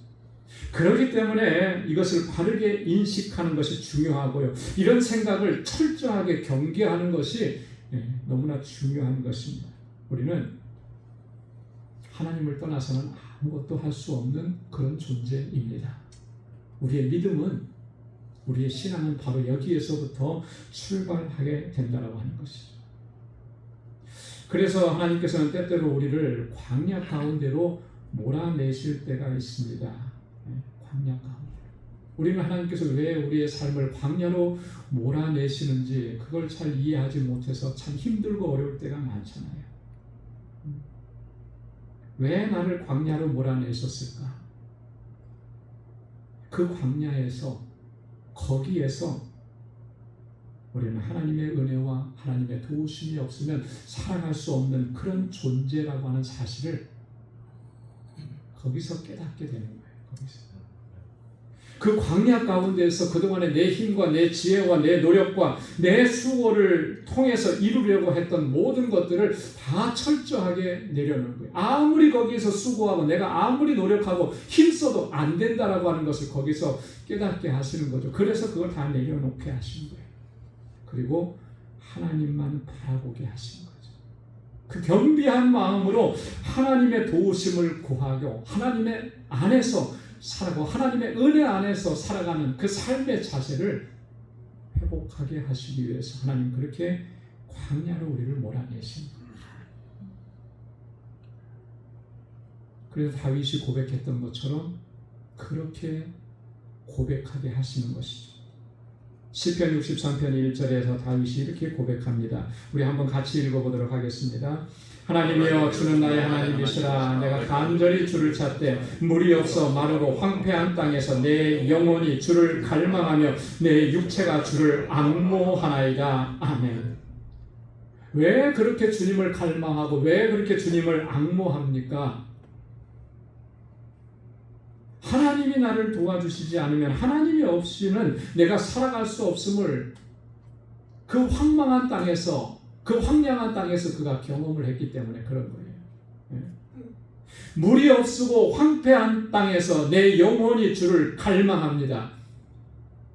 그렇기 때문에 이것을 바르게 인식하는 것이 중요하고요. 이런 생각을 철저하게 경계하는 것이 너무나 중요한 것입니다. 우리는 하나님을 떠나서는 아무것도 할 수 없는 그런 존재입니다. 우리의 믿음은, 우리의 신앙은 바로 여기에서부터 출발하게 된다고 하는 것이죠. 그래서 하나님께서는 때때로 우리를 광야 가운데로 몰아내실 때가 있습니다. 광야 가운데. 우리는 하나님께서 왜 우리의 삶을 광야로 몰아내시는지 그걸 잘 이해하지 못해서 참 힘들고 어려울 때가 많잖아요. 왜 나를 광야로 몰아내셨을까? 그 광야에서, 거기에서 우리는 하나님의 은혜와 하나님의 도우심이 없으면 살아갈 수 없는 그런 존재라고 하는 사실을 거기서 깨닫게 되는 거예요. 거기서. 그 광야 가운데에서 그동안의 내 힘과 내 지혜와 내 노력과 내 수고를 통해서 이루려고 했던 모든 것들을 다 철저하게 내려놓은 거예요. 아무리 거기에서 수고하고 내가 아무리 노력하고 힘써도 안 된다라고 하는 것을 거기서 깨닫게 하시는 거죠. 그래서 그걸 다 내려놓게 하신 거예요. 그리고 하나님만 바라보게 하신 거예요. 그 겸비한 마음으로 하나님의 도우심을 구하고 하나님의 안에서 살아가고 하나님의 은혜 안에서 살아가는 그 삶의 자세를 회복하게 하시기 위해서 하나님 그렇게 광야로 우리를 몰아내신 거예요. 그래서 다윗이 고백했던 것처럼 그렇게 고백하게 하시는 것이죠. 시편 63편 1절에서 다윗이 이렇게 고백합니다. 우리 한번 같이 읽어보도록 하겠습니다. 하나님이여 주는 나의 하나님이시라. 내가 간절히 주를 찾되 물이 없어 마르고 황폐한 땅에서 내 영혼이 주를 갈망하며 내 육체가 주를 앙모하나이다. 아멘. 왜 그렇게 주님을 갈망하고 왜 그렇게 주님을 앙모합니까? 하나님이 나를 도와주시지 않으면 하나님이 없이는 내가 살아갈 수 없음을 그 황망한 땅에서 그 황량한 땅에서 그가 경험을 했기 때문에 그런 거예요. 물이 없고 황폐한 땅에서 내 영혼이 주를 갈망합니다.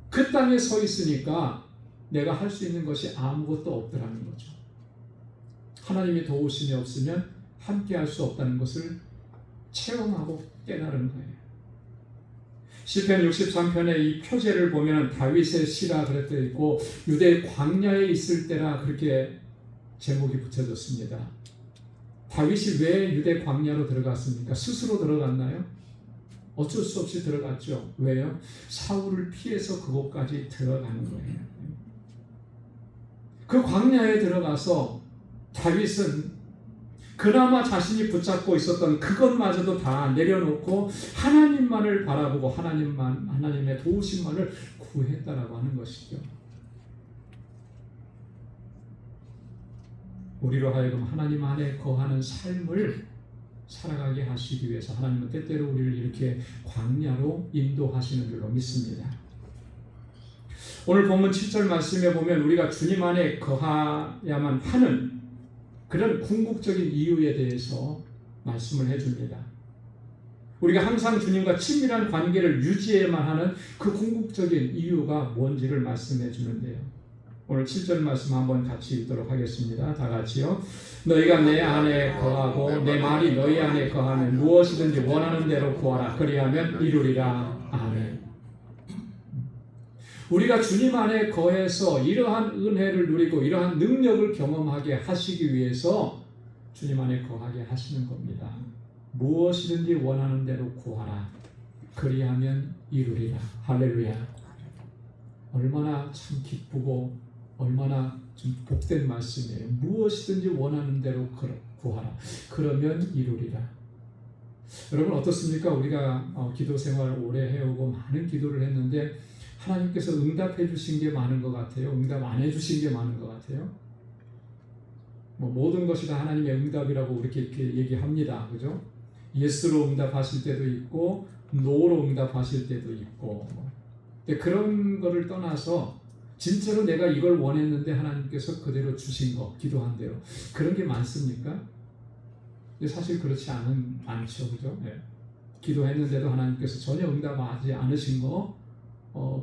그 땅에 서 있으니까 내가 할 수 있는 것이 아무것도 없더라는 거죠. 하나님이 도우심이 없으면 함께 할 수 없다는 것을 체험하고 깨달은 거예요. 시편 63편의 이 표제를 보면 다윗의 시라 그랬되어 있고 유대 광야에 있을 때라 그렇게 제목이 붙여졌습니다. 다윗이 왜 유대 광야로 들어갔습니까? 스스로 들어갔나요? 어쩔 수 없이 들어갔죠. 왜요? 사울을 피해서 그곳까지 들어가는 거예요. 그 광야에 들어가서 다윗은 그나마 자신이 붙잡고 있었던 그것마저도 다 내려놓고 하나님만을 바라보고 하나님의 도우심만을 구했다라고 하는 것이죠. 우리로 하여금 하나님 안에 거하는 삶을 살아가게 하시기 위해서 하나님은 때때로 우리를 이렇게 광야로 인도하시는 줄로 믿습니다. 오늘 본문 7절 말씀에 보면 우리가 주님 안에 거해야만 하는 그런 궁극적인 이유에 대해서 말씀을 해줍니다. 우리가 항상 주님과 친밀한 관계를 유지해야만 하는 그 궁극적인 이유가 뭔지를 말씀해 주는데요. 오늘 7절 말씀 한번 같이 읽도록 하겠습니다. 다 같이요. 너희가 내 안에 거하고 내 말이 너희 안에 거하면 무엇이든지 원하는 대로 구하라. 그리하면 이루리라. 아멘. 우리가 주님 안에 거해서 이러한 은혜를 누리고 이러한 능력을 경험하게 하시기 위해서 주님 안에 거하게 하시는 겁니다. 무엇이든지 원하는 대로 구하라. 그리하면 이루리라. 할렐루야. 얼마나 참 기쁘고 얼마나 좀 복된 말씀이에요. 무엇이든지 원하는 대로 구하라. 그러면 이루리라. 여러분 어떻습니까? 우리가 기도 생활을 오래 해오고 많은 기도를 했는데 하나님께서 응답해 주신 게 많은 것 같아요? 응답 안 해주신 게 많은 것 같아요? 모든 것이 다 하나님의 응답이라고 이렇게 얘기합니다. 그죠? 예스로 응답하실 때도 있고 노로 응답하실 때도 있고 근데 그런 거를 떠나서 진짜로 내가 이걸 원했는데 하나님께서 그대로 주신 거, 기도한 대로 그런 게 많습니까? 근데 사실 그렇지 않죠. 그죠? 네. 기도했는데도 하나님께서 전혀 응답하지 않으신 거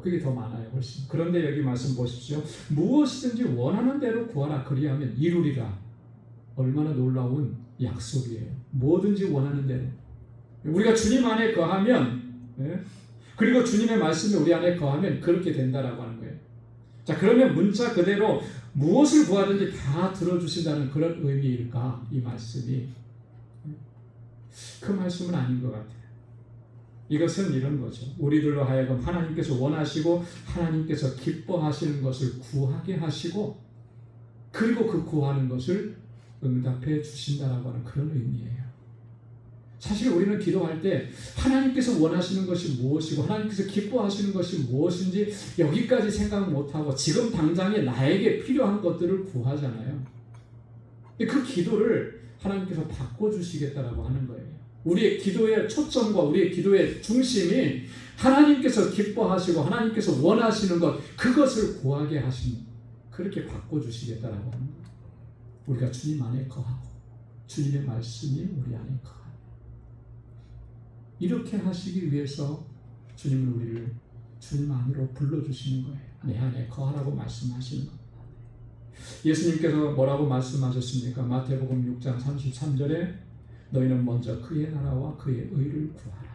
그게 더 많아요. 훨씬. 그런데 여기 말씀 보십시오. 무엇이든지 원하는 대로 구하라 그리하면 이루리라. 얼마나 놀라운 약속이에요. 뭐든지 원하는 대로. 우리가 주님 안에 거하면 그리고 주님의 말씀이 우리 안에 거하면 그렇게 된다라고 하는 거예요. 자, 그러면 문자 그대로 무엇을 구하든지 다 들어주신다는 그런 의미일까? 이 말씀이. 그 말씀은 아닌 것 같아요. 이것은 이런 거죠. 우리들로 하여금 하나님께서 원하시고 하나님께서 기뻐하시는 것을 구하게 하시고 그리고 그 구하는 것을 응답해 주신다라고 하는 그런 의미예요. 사실 우리는 기도할 때 하나님께서 원하시는 것이 무엇이고 하나님께서 기뻐하시는 것이 무엇인지 여기까지 생각 못하고 지금 당장에 나에게 필요한 것들을 구하잖아요. 근데 그 기도를 하나님께서 바꿔주시겠다라고 하는 거예요. 우리의 기도의 초점과 우리의 기도의 중심이 하나님께서 기뻐하시고 하나님께서 원하시는 것 그것을 구하게 하시는 그렇게 바꿔주시겠다라고 하는 거예요. 우리가 주님 안에 거하고 주님의 말씀이 우리 안에 거하고 이렇게 하시기 위해서 주님은 우리를 주님 안으로 불러주시는 거예요. 내 안에 거하라고 말씀하시는 겁니다. 예수님께서 뭐라고 말씀하셨습니까? 마태복음 6장 33절에 너희는 먼저 그의 나라와 그의 의를 구하라.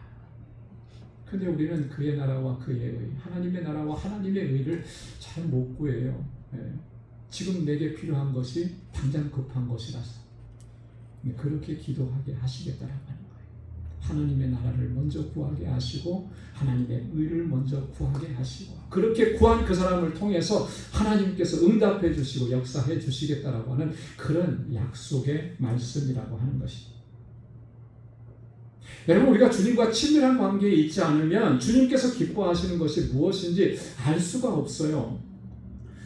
근데 우리는 그의 나라와 그의 의, 하나님의 나라와 하나님의 의를 잘 못 구해요. 지금 내게 필요한 것이 당장 급한 것이라서 그렇게 기도하게 하시겠다라고 하는 거예요. 하나님의 나라를 먼저 구하게 하시고 하나님의 의를 먼저 구하게 하시고 그렇게 구한 그 사람을 통해서 하나님께서 응답해 주시고 역사해 주시겠다라고 하는 그런 약속의 말씀이라고 하는 것입니다. 여러분 우리가 주님과 친밀한 관계에 있지 않으면 주님께서 기뻐하시는 것이 무엇인지 알 수가 없어요.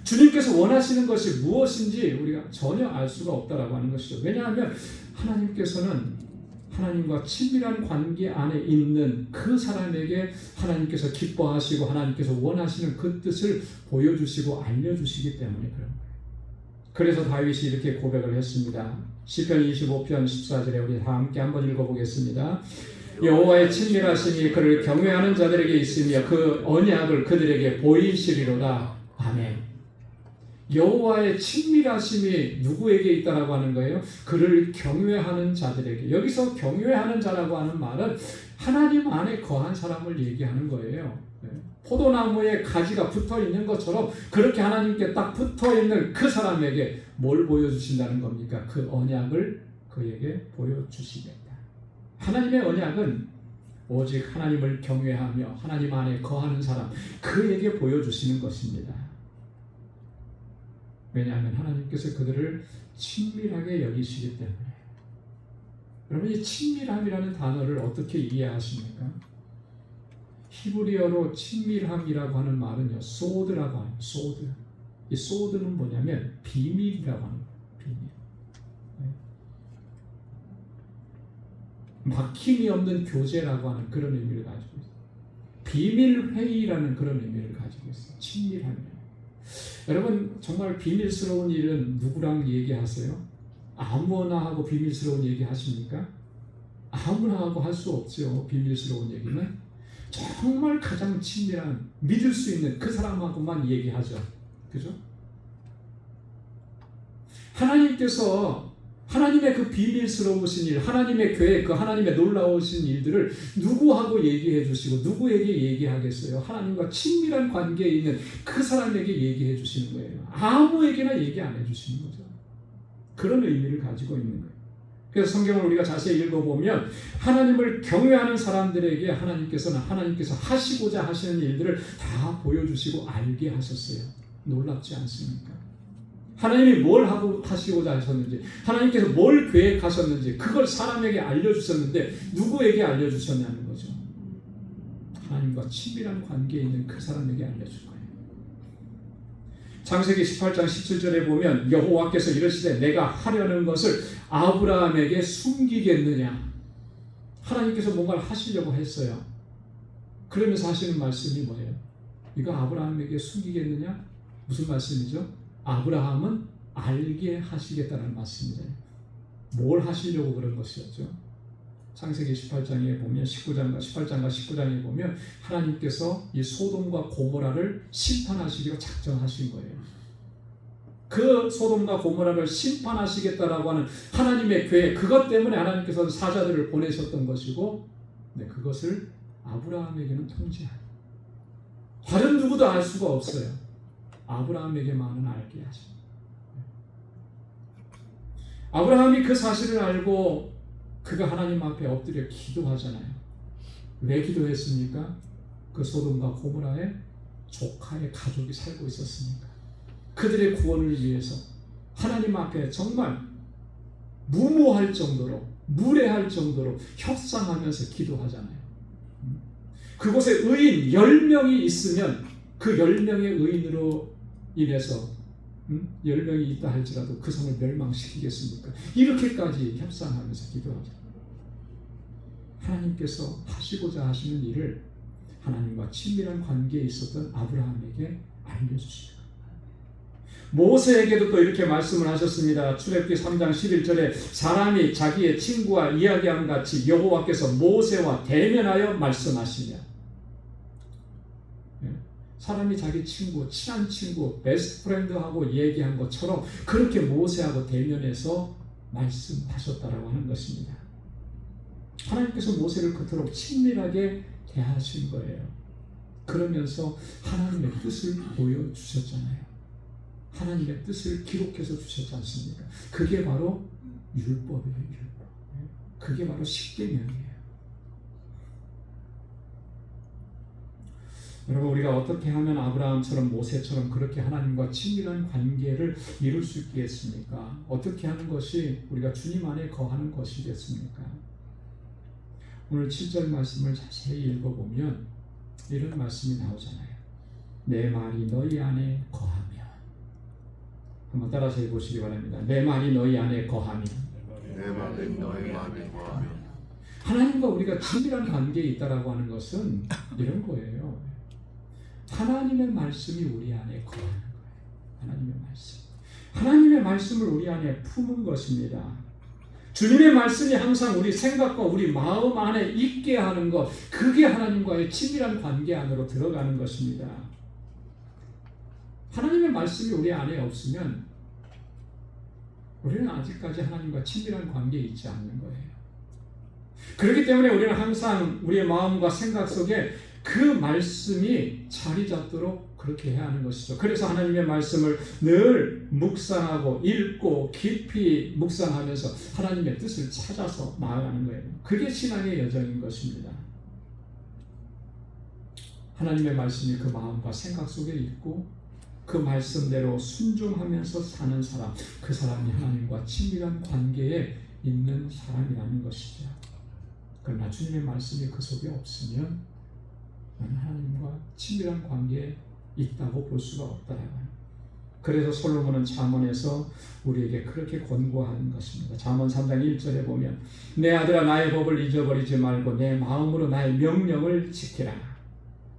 주님께서 원하시는 것이 무엇인지 우리가 전혀 알 수가 없다라고 하는 것이죠. 왜냐하면 하나님께서는 하나님과 친밀한 관계 안에 있는 그 사람에게 하나님께서 기뻐하시고 하나님께서 원하시는 그 뜻을 보여주시고 알려주시기 때문에 그런 거예요. 그래서 다윗이 이렇게 고백을 했습니다. 시편 25편 14절에 우리 다 함께 한번 읽어보겠습니다. 여호와의 친밀하심이 그를 경외하는 자들에게 있으며 그 언약을 그들에게 보이시리로다. 아멘. 여호와의 친밀하심이 누구에게 있다라고 하는 거예요? 그를 경외하는 자들에게. 여기서 경외하는 자라고 하는 말은 하나님 안에 거한 사람을 얘기하는 거예요. 포도나무에 가지가 붙어 있는 것처럼 그렇게 하나님께 딱 붙어 있는 그 사람에게 뭘 보여주신다는 겁니까? 그 언약을 그에게 보여주시겠다. 하나님의 언약은 오직 하나님을 경외하며 하나님 안에 거하는 사람 그에게 보여주시는 것입니다. 왜냐하면 하나님께서 그들을 친밀하게 여기시기 때문에. 여러분 이 친밀함이라는 단어를 어떻게 이해하십니까? 히브리어로 친밀함이라고 하는 말은요, 소드라고 하는 소드. 이 소드는 뭐냐면 비밀이라고 하는 거예요. 비밀. 막힘이 없는 교제라고 하는 그런 의미를 가지고 있어요. 비밀 회의라는 그런 의미를 가지고 있어요. 친밀함이에요. 여러분 정말 비밀스러운 일은 누구랑 얘기하세요? 아무나 하고 비밀스러운 얘기 하십니까? 아무나 하고 할 수 없죠. 비밀스러운 얘기는 정말 가장 친밀한 믿을 수 있는 그 사람하고만 얘기하죠. 그죠? 하나님께서 하나님의 그 비밀스러우신 일, 하나님의 계획, 그 하나님의 놀라우신 일들을 누구하고 얘기해 주시고 누구에게 얘기하겠어요? 하나님과 친밀한 관계에 있는 그 사람에게 얘기해 주시는 거예요. 아무에게나 얘기 안 해 주시는 거죠. 그런 의미를 가지고 있는 거예요. 그래서 성경을 우리가 자세히 읽어보면 하나님을 경외하는 사람들에게 하나님께서는 하나님께서 하시고자 하시는 일들을 다 보여주시고 알게 하셨어요. 놀랍지 않습니까? 하나님이 뭘 하시고자 하셨는지, 하나님께서 뭘 계획하셨는지 그걸 사람에게 알려주셨는데 누구에게 알려주셨냐는 거죠. 하나님과 친밀한 관계에 있는 그 사람에게 알려줄 거예요. 창세기 18장 17절에 보면 여호와께서 이르시되 내가 하려는 것을 아브라함에게 숨기겠느냐. 하나님께서 뭔가를 하시려고 했어요. 그러면서 하시는 말씀이 뭐예요? 이거 아브라함에게 숨기겠느냐? 무슨 말씀이죠? 아브라함은 알게 하시겠다는 말씀이잖아요. 뭘 하시려고 그런 것이었죠? 창세기 18장에 보면 18장과 19장에 보면 하나님께서 이 소돔과 고모라를 심판하시기로 작정하신 거예요. 그 소돔과 고모라를 심판하시겠다라고 하는 하나님의 계획, 그것 때문에 하나님께서 사자들을 보내셨던 것이고, 네, 그것을 아브라함에게는 통지하는, 다른 누구도 알 수가 없어요. 아브라함에게만은 알게 하십니다. 아브라함이 그 사실을 알고 그가 하나님 앞에 엎드려 기도하잖아요. 왜 기도했습니까? 그 소돔과 고모라의 조카의 가족이 살고 있었으니까. 그들의 구원을 위해서 하나님 앞에 정말 무모할 정도로, 무례할 정도로 협상하면서 기도하잖아요. 그곳에 의인 10명이 있으면 그 10명의 의인으로 인해서 10명이 있다 할지라도 그 성을 멸망시키겠습니까? 이렇게까지 협상하면서 기도하죠. 하나님께서 하시고자 하시는 일을 하나님과 친밀한 관계에 있었던 아브라함에게 알려주시죠. 모세에게도 또 이렇게 말씀을 하셨습니다. 출애굽기 3장 11절에 사람이 자기의 친구와 이야기함 같이 여호와께서 모세와 대면하여 말씀하시며, 사람이 자기 친구, 친한 친구, 베스트 프렌드하고 얘기한 것처럼 그렇게 모세하고 대면해서 말씀하셨다라고 하는 것입니다. 하나님께서 모세를 그토록 친밀하게 대하신 거예요. 그러면서 하나님의 뜻을 보여주셨잖아요. 하나님의 뜻을 기록해서 주셨지 않습니까? 그게 바로 율법이에요. 율법. 그게 바로 십계명이에요. 여러분, 우리가 어떻게 하면 아브라함처럼 모세처럼 그렇게 하나님과 친밀한 관계를 이룰 수 있겠습니까? 어떻게 하는 것이 우리가 주님 안에 거하는 것이겠습니까? 오늘 7절 말씀을 자세히 읽어보면 이런 말씀이 나오잖아요. 내 말이 너희 안에 거하며. 한번 따라서 해보시기 바랍니다. 내 말이 너희 안에 거하며. 내 말이 너희 안에 거하며. 하나님과 우리가 친밀한 관계에 있다라고 하는 것은 이런 거예요. 하나님의 말씀이 우리 안에 거하는 거예요. 하나님의 말씀. 하나님의 말씀을 우리 안에 품은 것입니다. 주님의 말씀이 항상 우리 생각과 우리 마음 안에 있게 하는 것, 그게 하나님과의 친밀한 관계 안으로 들어가는 것입니다. 하나님의 말씀이 우리 안에 없으면 우리는 아직까지 하나님과 친밀한 관계에 있지 않는 거예요. 그렇기 때문에 우리는 항상 우리의 마음과 생각 속에 그 말씀이 자리 잡도록 그렇게 해야 하는 것이죠. 그래서 하나님의 말씀을 늘 묵상하고 읽고 깊이 묵상하면서 하나님의 뜻을 찾아서 나아가는 거예요. 그게 신앙의 여정인 것입니다. 하나님의 말씀이 그 마음과 생각 속에 있고 그 말씀대로 순종하면서 사는 사람, 그 사람이 하나님과 친밀한 관계에 있는 사람이라는 것이죠. 그러나 주님의 말씀이 그 속에 없으면 나는 하나님과 친밀한 관계에 있다고 볼 수가 없다라고요. 그래서 솔로몬은 잠언에서 우리에게 그렇게 권고하는 것입니다. 잠언 3장 1절에 보면 내 아들아 나의 법을 잊어버리지 말고 내 마음으로 나의 명령을 지키라.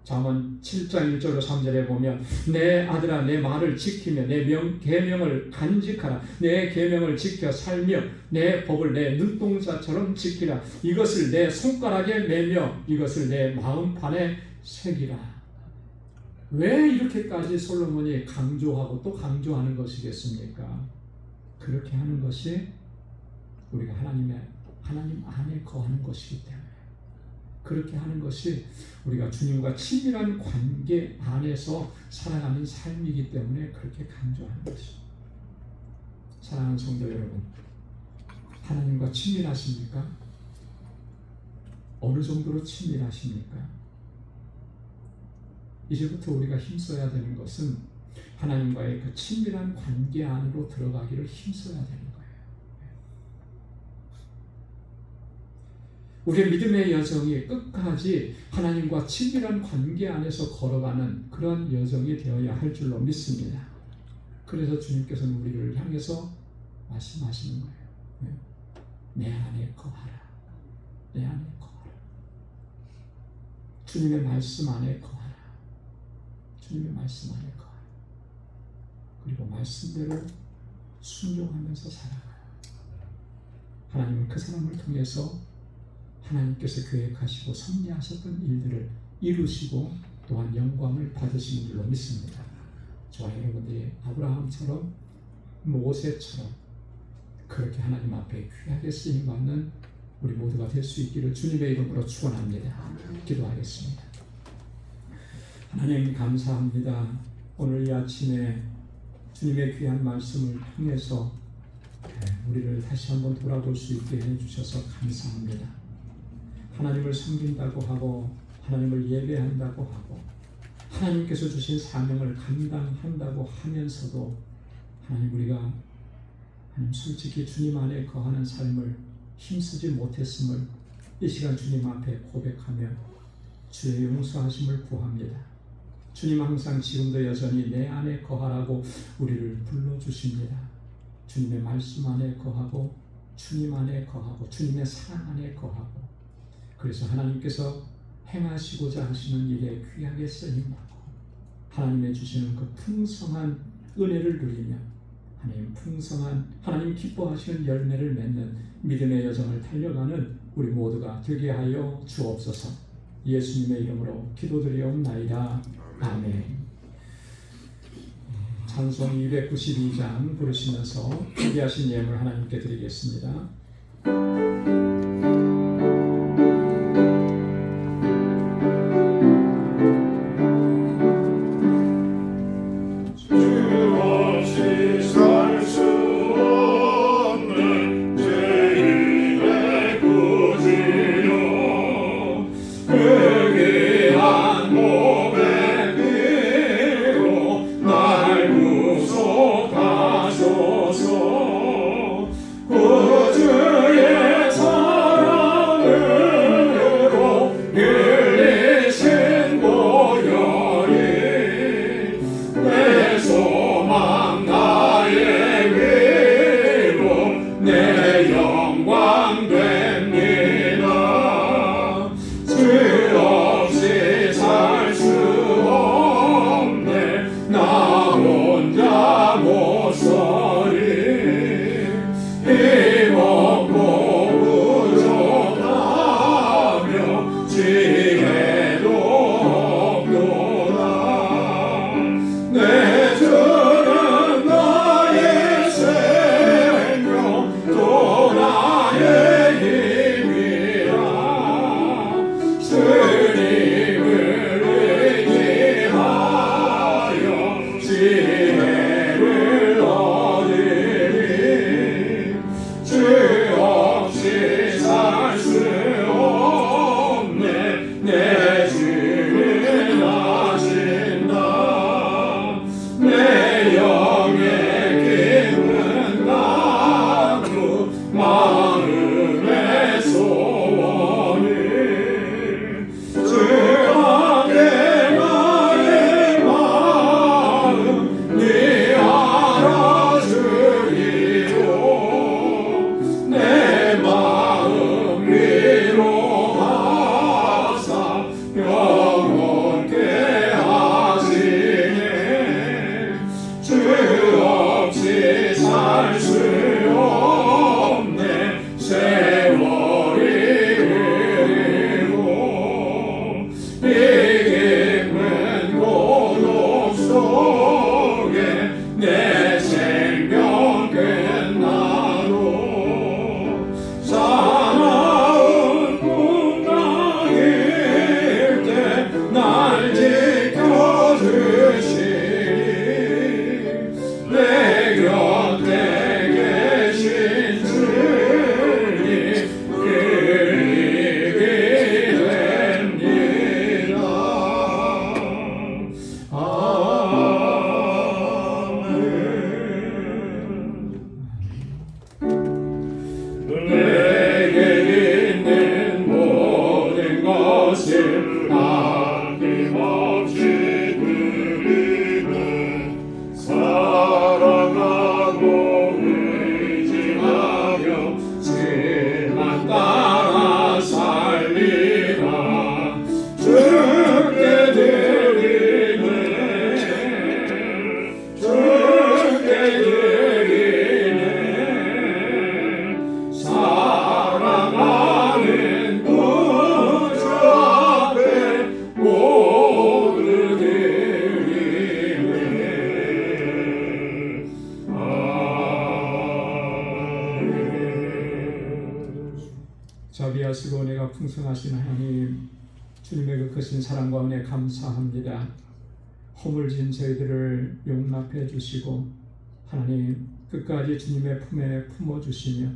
잠언 7장 1절로 3절에 보면 내 아들아 내 말을 지키며 내 계명을 간직하라. 내 계명을 지켜 살며 내 법을 내 눈동자처럼 지키라. 이것을 내 손가락에 매며 이것을 내 마음판에 새기라. 왜 이렇게까지 솔로몬이 강조하고 또 강조하는 것이겠습니까? 그렇게 하는 것이 우리가 하나님 안에 거하는 것이기 때문에, 그렇게 하는 것이 우리가 주님과 친밀한 관계 안에서 살아가는 삶이기 때문에 그렇게 강조하는 것입니다. 사랑하는 성도 여러분, 하나님과 친밀하십니까? 어느 정도로 친밀하십니까? 이제부터 우리가 힘써야 되는 것은 하나님과의 그 친밀한 관계 안으로 들어가기를 힘써야 되는 거예요. 우리의 믿음의 여정이 끝까지 하나님과 친밀한 관계 안에서 걸어가는 그런 여정이 되어야 할 줄로 믿습니다. 그래서 주님께서는 우리를 향해서 말씀하시는 거예요. 내 안에 거하라. 내 안에 거하라. 주님의 말씀 안에 거하라. 주님의 말씀 안에 거하라. 그리고 말씀대로 순종하면서 살아가요. 하나님은 그 사람을 통해서 하나님께서 계획하시고 섭리하셨던 일들을 이루시고 또한 영광을 받으시는 줄로 믿습니다. 저와 여러분들이 아브라함처럼 모세처럼 그렇게 하나님 앞에 귀하게 쓰임받는 우리 모두가 될 수 있기를 주님의 이름으로 축원합니다. 기도하겠습니다. 하나님 감사합니다. 오늘 이 아침에 주님의 귀한 말씀을 통해서 우리를 다시 한번 돌아볼 수 있게 해주셔서 감사합니다. 하나님을 섬긴다고 하고 하나님을 예배한다고 하고 하나님께서 주신 사명을 감당한다고 하면서도 하나님 우리가 하나님 솔직히 주님 안에 거하는 삶을 힘쓰지 못했음을 이 시간 주님 앞에 고백하며 주의 용서하심을 구합니다. 주님 항상 지금도 여전히 내 안에 거하라고 우리를 불러주십니다. 주님의 말씀 안에 거하고 주님 안에 거하고 주님의 사랑 안에 거하고 그래서 하나님께서 행하시고자 하시는 일에 귀하게 쓰임받고 하나님의 주시는 그 풍성한 은혜를 누리며 하나님 풍성한 하나님 기뻐하시는 열매를 맺는 믿음의 여정을 달려가는 우리 모두가 되게 하여 주옵소서. 예수님의 이름으로 기도드리옵나이다. 아멘. 찬송 292장 부르시면서 준비하신 예물 하나님께 드리겠습니다. 구주의 자비하시고 은혜가 풍성하신 하나님, 주님의 그 크신 사랑과 은혜 감사합니다. 허물진 저희들을 용납해 주시고 하나님 끝까지 주님의 품에 품어주시며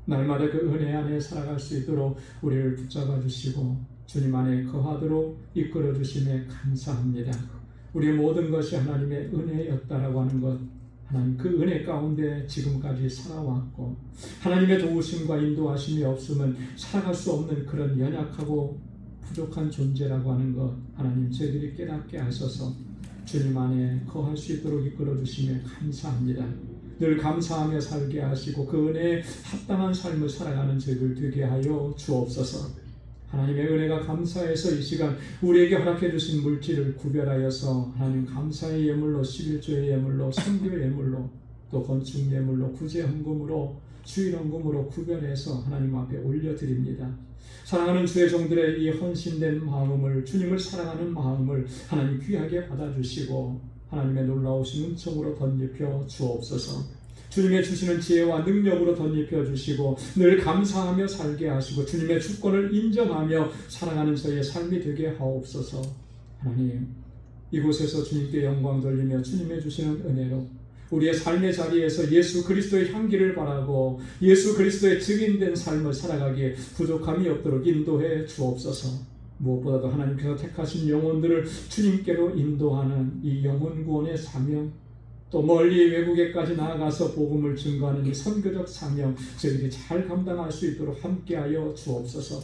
날마다 그 은혜 안에 살아갈 수 있도록 우리를 붙잡아 주시고 주님 안에 거하도록 이끌어 주심에 감사합니다. 우리의 모든 것이 하나님의 은혜였다라고 하는 것, 하나님 그 은혜 가운데 지금까지 살아왔고 하나님의 도우심과 인도하심이 없으면 살아갈 수 없는 그런 연약하고 부족한 존재라고 하는 것, 하나님 저희들이 깨닫게 하셔서 주님 안에 거할 수 있도록 이끌어 주시며 감사합니다. 늘 감사하며 살게 하시고 그 은혜에 합당한 삶을 살아가는 저희들 되게 하여 주옵소서. 하나님의 은혜가 감사해서 이 시간 우리에게 허락해 주신 물질을 구별하여서 하나님 감사의 예물로, 11조의 예물로, 선교의 예물로, 또 건축 예물로, 구제 헌금으로, 주일 헌금으로 구별해서 하나님 앞에 올려드립니다. 사랑하는 주의 종들의 이 헌신된 마음을, 주님을 사랑하는 마음을 하나님 귀하게 받아주시고 하나님의 놀라우신 은총으로 덧입혀 주옵소서. 주님의 주시는 지혜와 능력으로 덧입혀 주시고 늘 감사하며 살게 하시고 주님의 주권을 인정하며 살아가는 저희의 삶이 되게 하옵소서. 하나님, 이곳에서 주님께 영광 돌리며 주님의 주시는 은혜로 우리의 삶의 자리에서 예수 그리스도의 향기를 바라고 예수 그리스도의 증인된 삶을 살아가기에 부족함이 없도록 인도해 주옵소서. 무엇보다도 하나님께서 택하신 영혼들을 주님께로 인도하는 이 영혼 구원의 사명, 또 멀리 외국에까지 나아가서 복음을 증거하는 이 선교적 사명, 저희들이 잘 감당할 수 있도록 함께하여 주옵소서.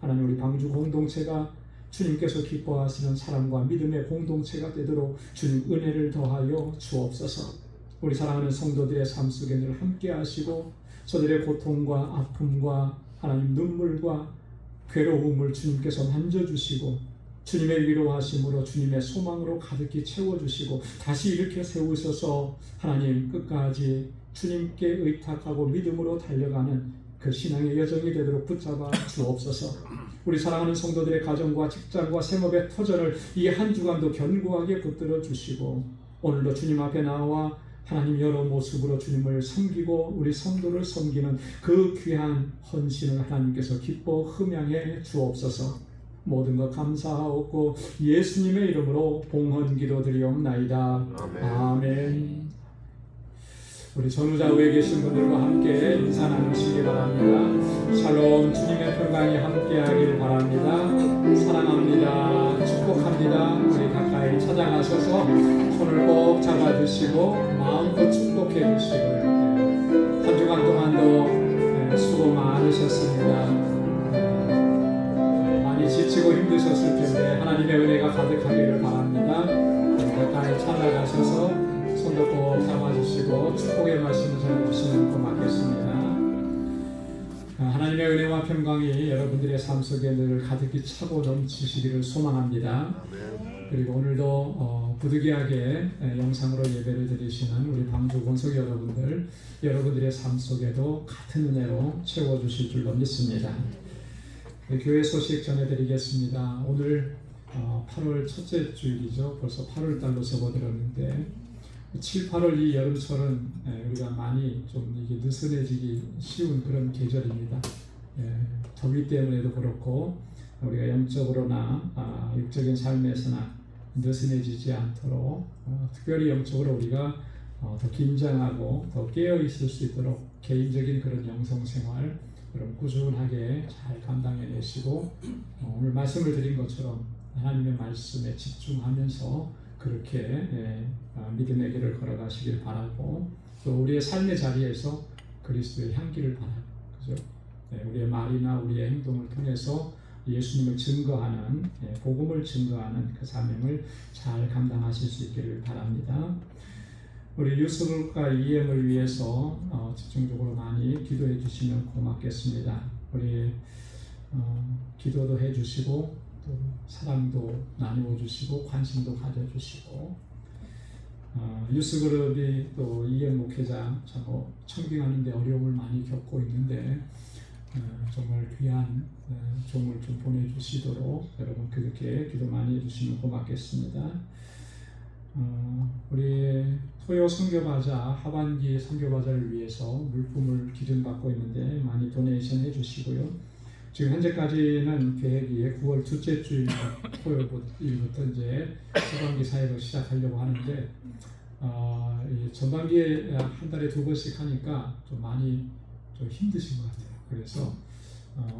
하나님, 우리 방주 공동체가 주님께서 기뻐하시는 사랑과 믿음의 공동체가 되도록 주님 은혜를 더하여 주옵소서. 우리 사랑하는 성도들의 삶 속에 늘 함께하시고 저들의 고통과 아픔과 하나님 눈물과 괴로움을 주님께서 만져주시고 주님의 위로하심으로 주님의 소망으로 가득히 채워주시고 다시 일으켜 세우셔서 하나님 끝까지 주님께 의탁하고 믿음으로 달려가는 그 신앙의 여정이 되도록 붙잡아 주옵소서. 우리 사랑하는 성도들의 가정과 직장과 생업의 터전을 이 한 주간도 견고하게 붙들어 주시고 오늘도 주님 앞에 나와 하나님 여러 모습으로 주님을 섬기고 우리 성도를 섬기는 그 귀한 헌신을 하나님께서 기뻐 흠양해 주옵소서. 모든 것 감사하옵고 예수님의 이름으로 봉헌 기도드리옵나이다. 아멘. 우리 전우좌우에 계신 분들과 함께 인사 나누시기 바랍니다. 샬롬, 주님의 평강이 함께하길 바랍니다. 사랑합니다. 축복합니다. 우리 가까이 찾아가셔서 손을 꼭 잡아주시고 마음껏 축복해 주시고요. 한 주간 동안도 수고 많으셨습니다. 많이 지치고 힘드셨을 텐데 하나님의 은혜가 가득하기를 바랍니다. 가까이 찾아가셔서 손도 꼭 잡아주시고 축복의 말씀을 전해주시면 고맙겠습니다. 하나님의 은혜와 평강이 여러분들의 삶 속에 늘 가득히 차고 넘치시기를 소망합니다. 그리고 오늘도 부득이하게 영상으로 예배를 드리시는 우리 방주 권속 여러분들, 여러분들의 삶 속에도 같은 은혜로 채워주실 줄로 믿습니다. 교회 소식 전해드리겠습니다. 오늘 8월 첫째 주일이죠. 벌써 8월 달로 접어들었는데 7, 8월 이 여름철은 우리가 많이 좀 이게 느슨해지기 쉬운 그런 계절입니다. 더위 때문에도 그렇고 우리가 영적으로나 육적인 삶에서나 느슨해지지 않도록 특별히 영적으로 우리가 더 긴장하고 더 깨어 있을 수 있도록 개인적인 그런 영성생활 여러분 꾸준하게 잘 감당해내시고 오늘 말씀을 드린 것처럼 하나님의 말씀에 집중하면서 그렇게 믿음의 길을 걸어가시길 바라고 또 우리의 삶의 자리에서 그리스도의 향기를 바라고 그죠? 우리의 말이나 우리의 행동을 통해서 예수님을 증거하는 복음을 증거하는 그 사명을 잘 감당하실 수 있기를 바랍니다. 우리 유스블과 EM을 위해서 집중적으로 많이 기도해 주시면 고맙겠습니다. 우리 기도도 해 주시고 또 사랑도 나누어 주시고 관심도 가져 주시고 유스그룹이 또 EM 목회자 청빙하는 데 어려움을 많이 겪고 있는데 정말 귀한 종을 좀 보내주시도록 여러분 그렇게 기도 많이 해주시면 고맙겠습니다. 우리 토요 선교바자 하반기 선교바자를 위해서 물품을 기증받고 있는데 많이 도네이션 해주시고요. 지금 현재까지는 계획이 9월 둘째 주일 토요일부터 이제 후반기 사역을 시작하려고 하는데 이 전반기에 한 달에 2번씩 하니까 좀 많이 좀 힘드신 것 같아요. 그래서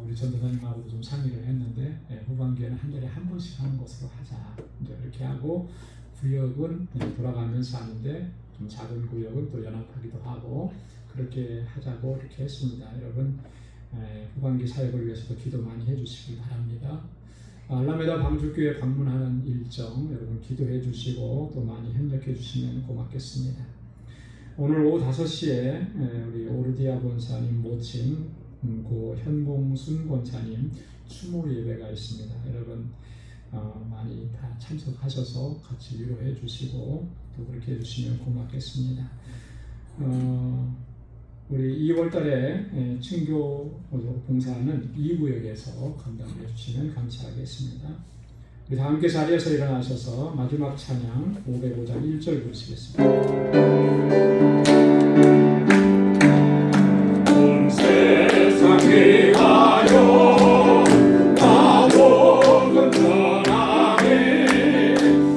우리 전도사님하고도 좀 상의를 했는데 후반기에는 한 달에 한 번씩 하는 것으로 하자. 이제 이렇게 하고 구역은 돌아가면서 하는데 좀 작은 구역은 또 연합하기도 하고 그렇게 하자고 이렇게 했습니다. 여러분 후반기 사역을 위해서도 기도 많이 해주시기 바랍니다. 알라메다 방주교회 방문하는 일정 여러분 기도해 주시고 또 많이 협력해 주시면 고맙겠습니다. 오늘 오후 5시에 우리 오르디아 권사님 모친 고 현공순 권사님 추모 예배가 있습니다. 여러분 많이 다 참석하셔서 같이 위로해 주시고 또 그렇게 해주시면 고맙겠습니다. 우리 2월달에 친교 봉사는 2구역에서 감당해 주시면 감사하겠습니다. 우리 다 함께 자리에서 일어나셔서 마지막 찬양 505장 1절 부르시겠습니다. 온 세상에 가요 마복은 전하네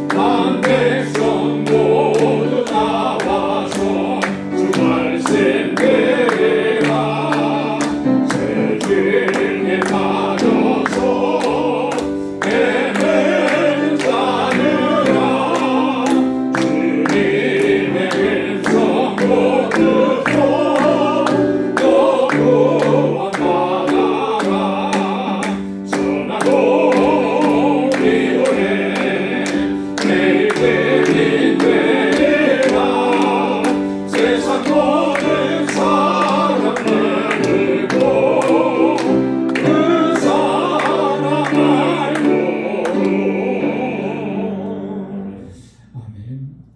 한 백성 모두 나와서 주 말씀 들으라 세상에 빠져서 애는 사느라 주님의 음성 모두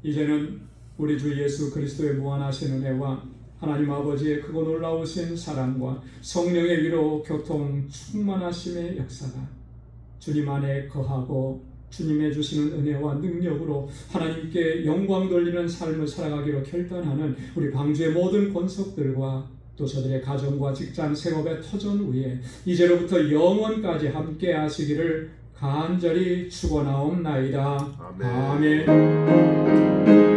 이제는 우리 주 예수 그리스도의 무한하신 은혜와 하나님 아버지의 크고 놀라우신 사랑과 성령의 위로 교통 충만하심의 역사가 주님 안에 거하고 주님의 주시는 은혜와 능력으로 하나님께 영광 돌리는 삶을 살아가기로 결단하는 우리 방주의 모든 권속들과 또 저들의 가정과 직장 생업의 터전 위에 이제로부터 영원까지 함께 하시기를 간절히 축원하옵나이다. 아멘. 아멘.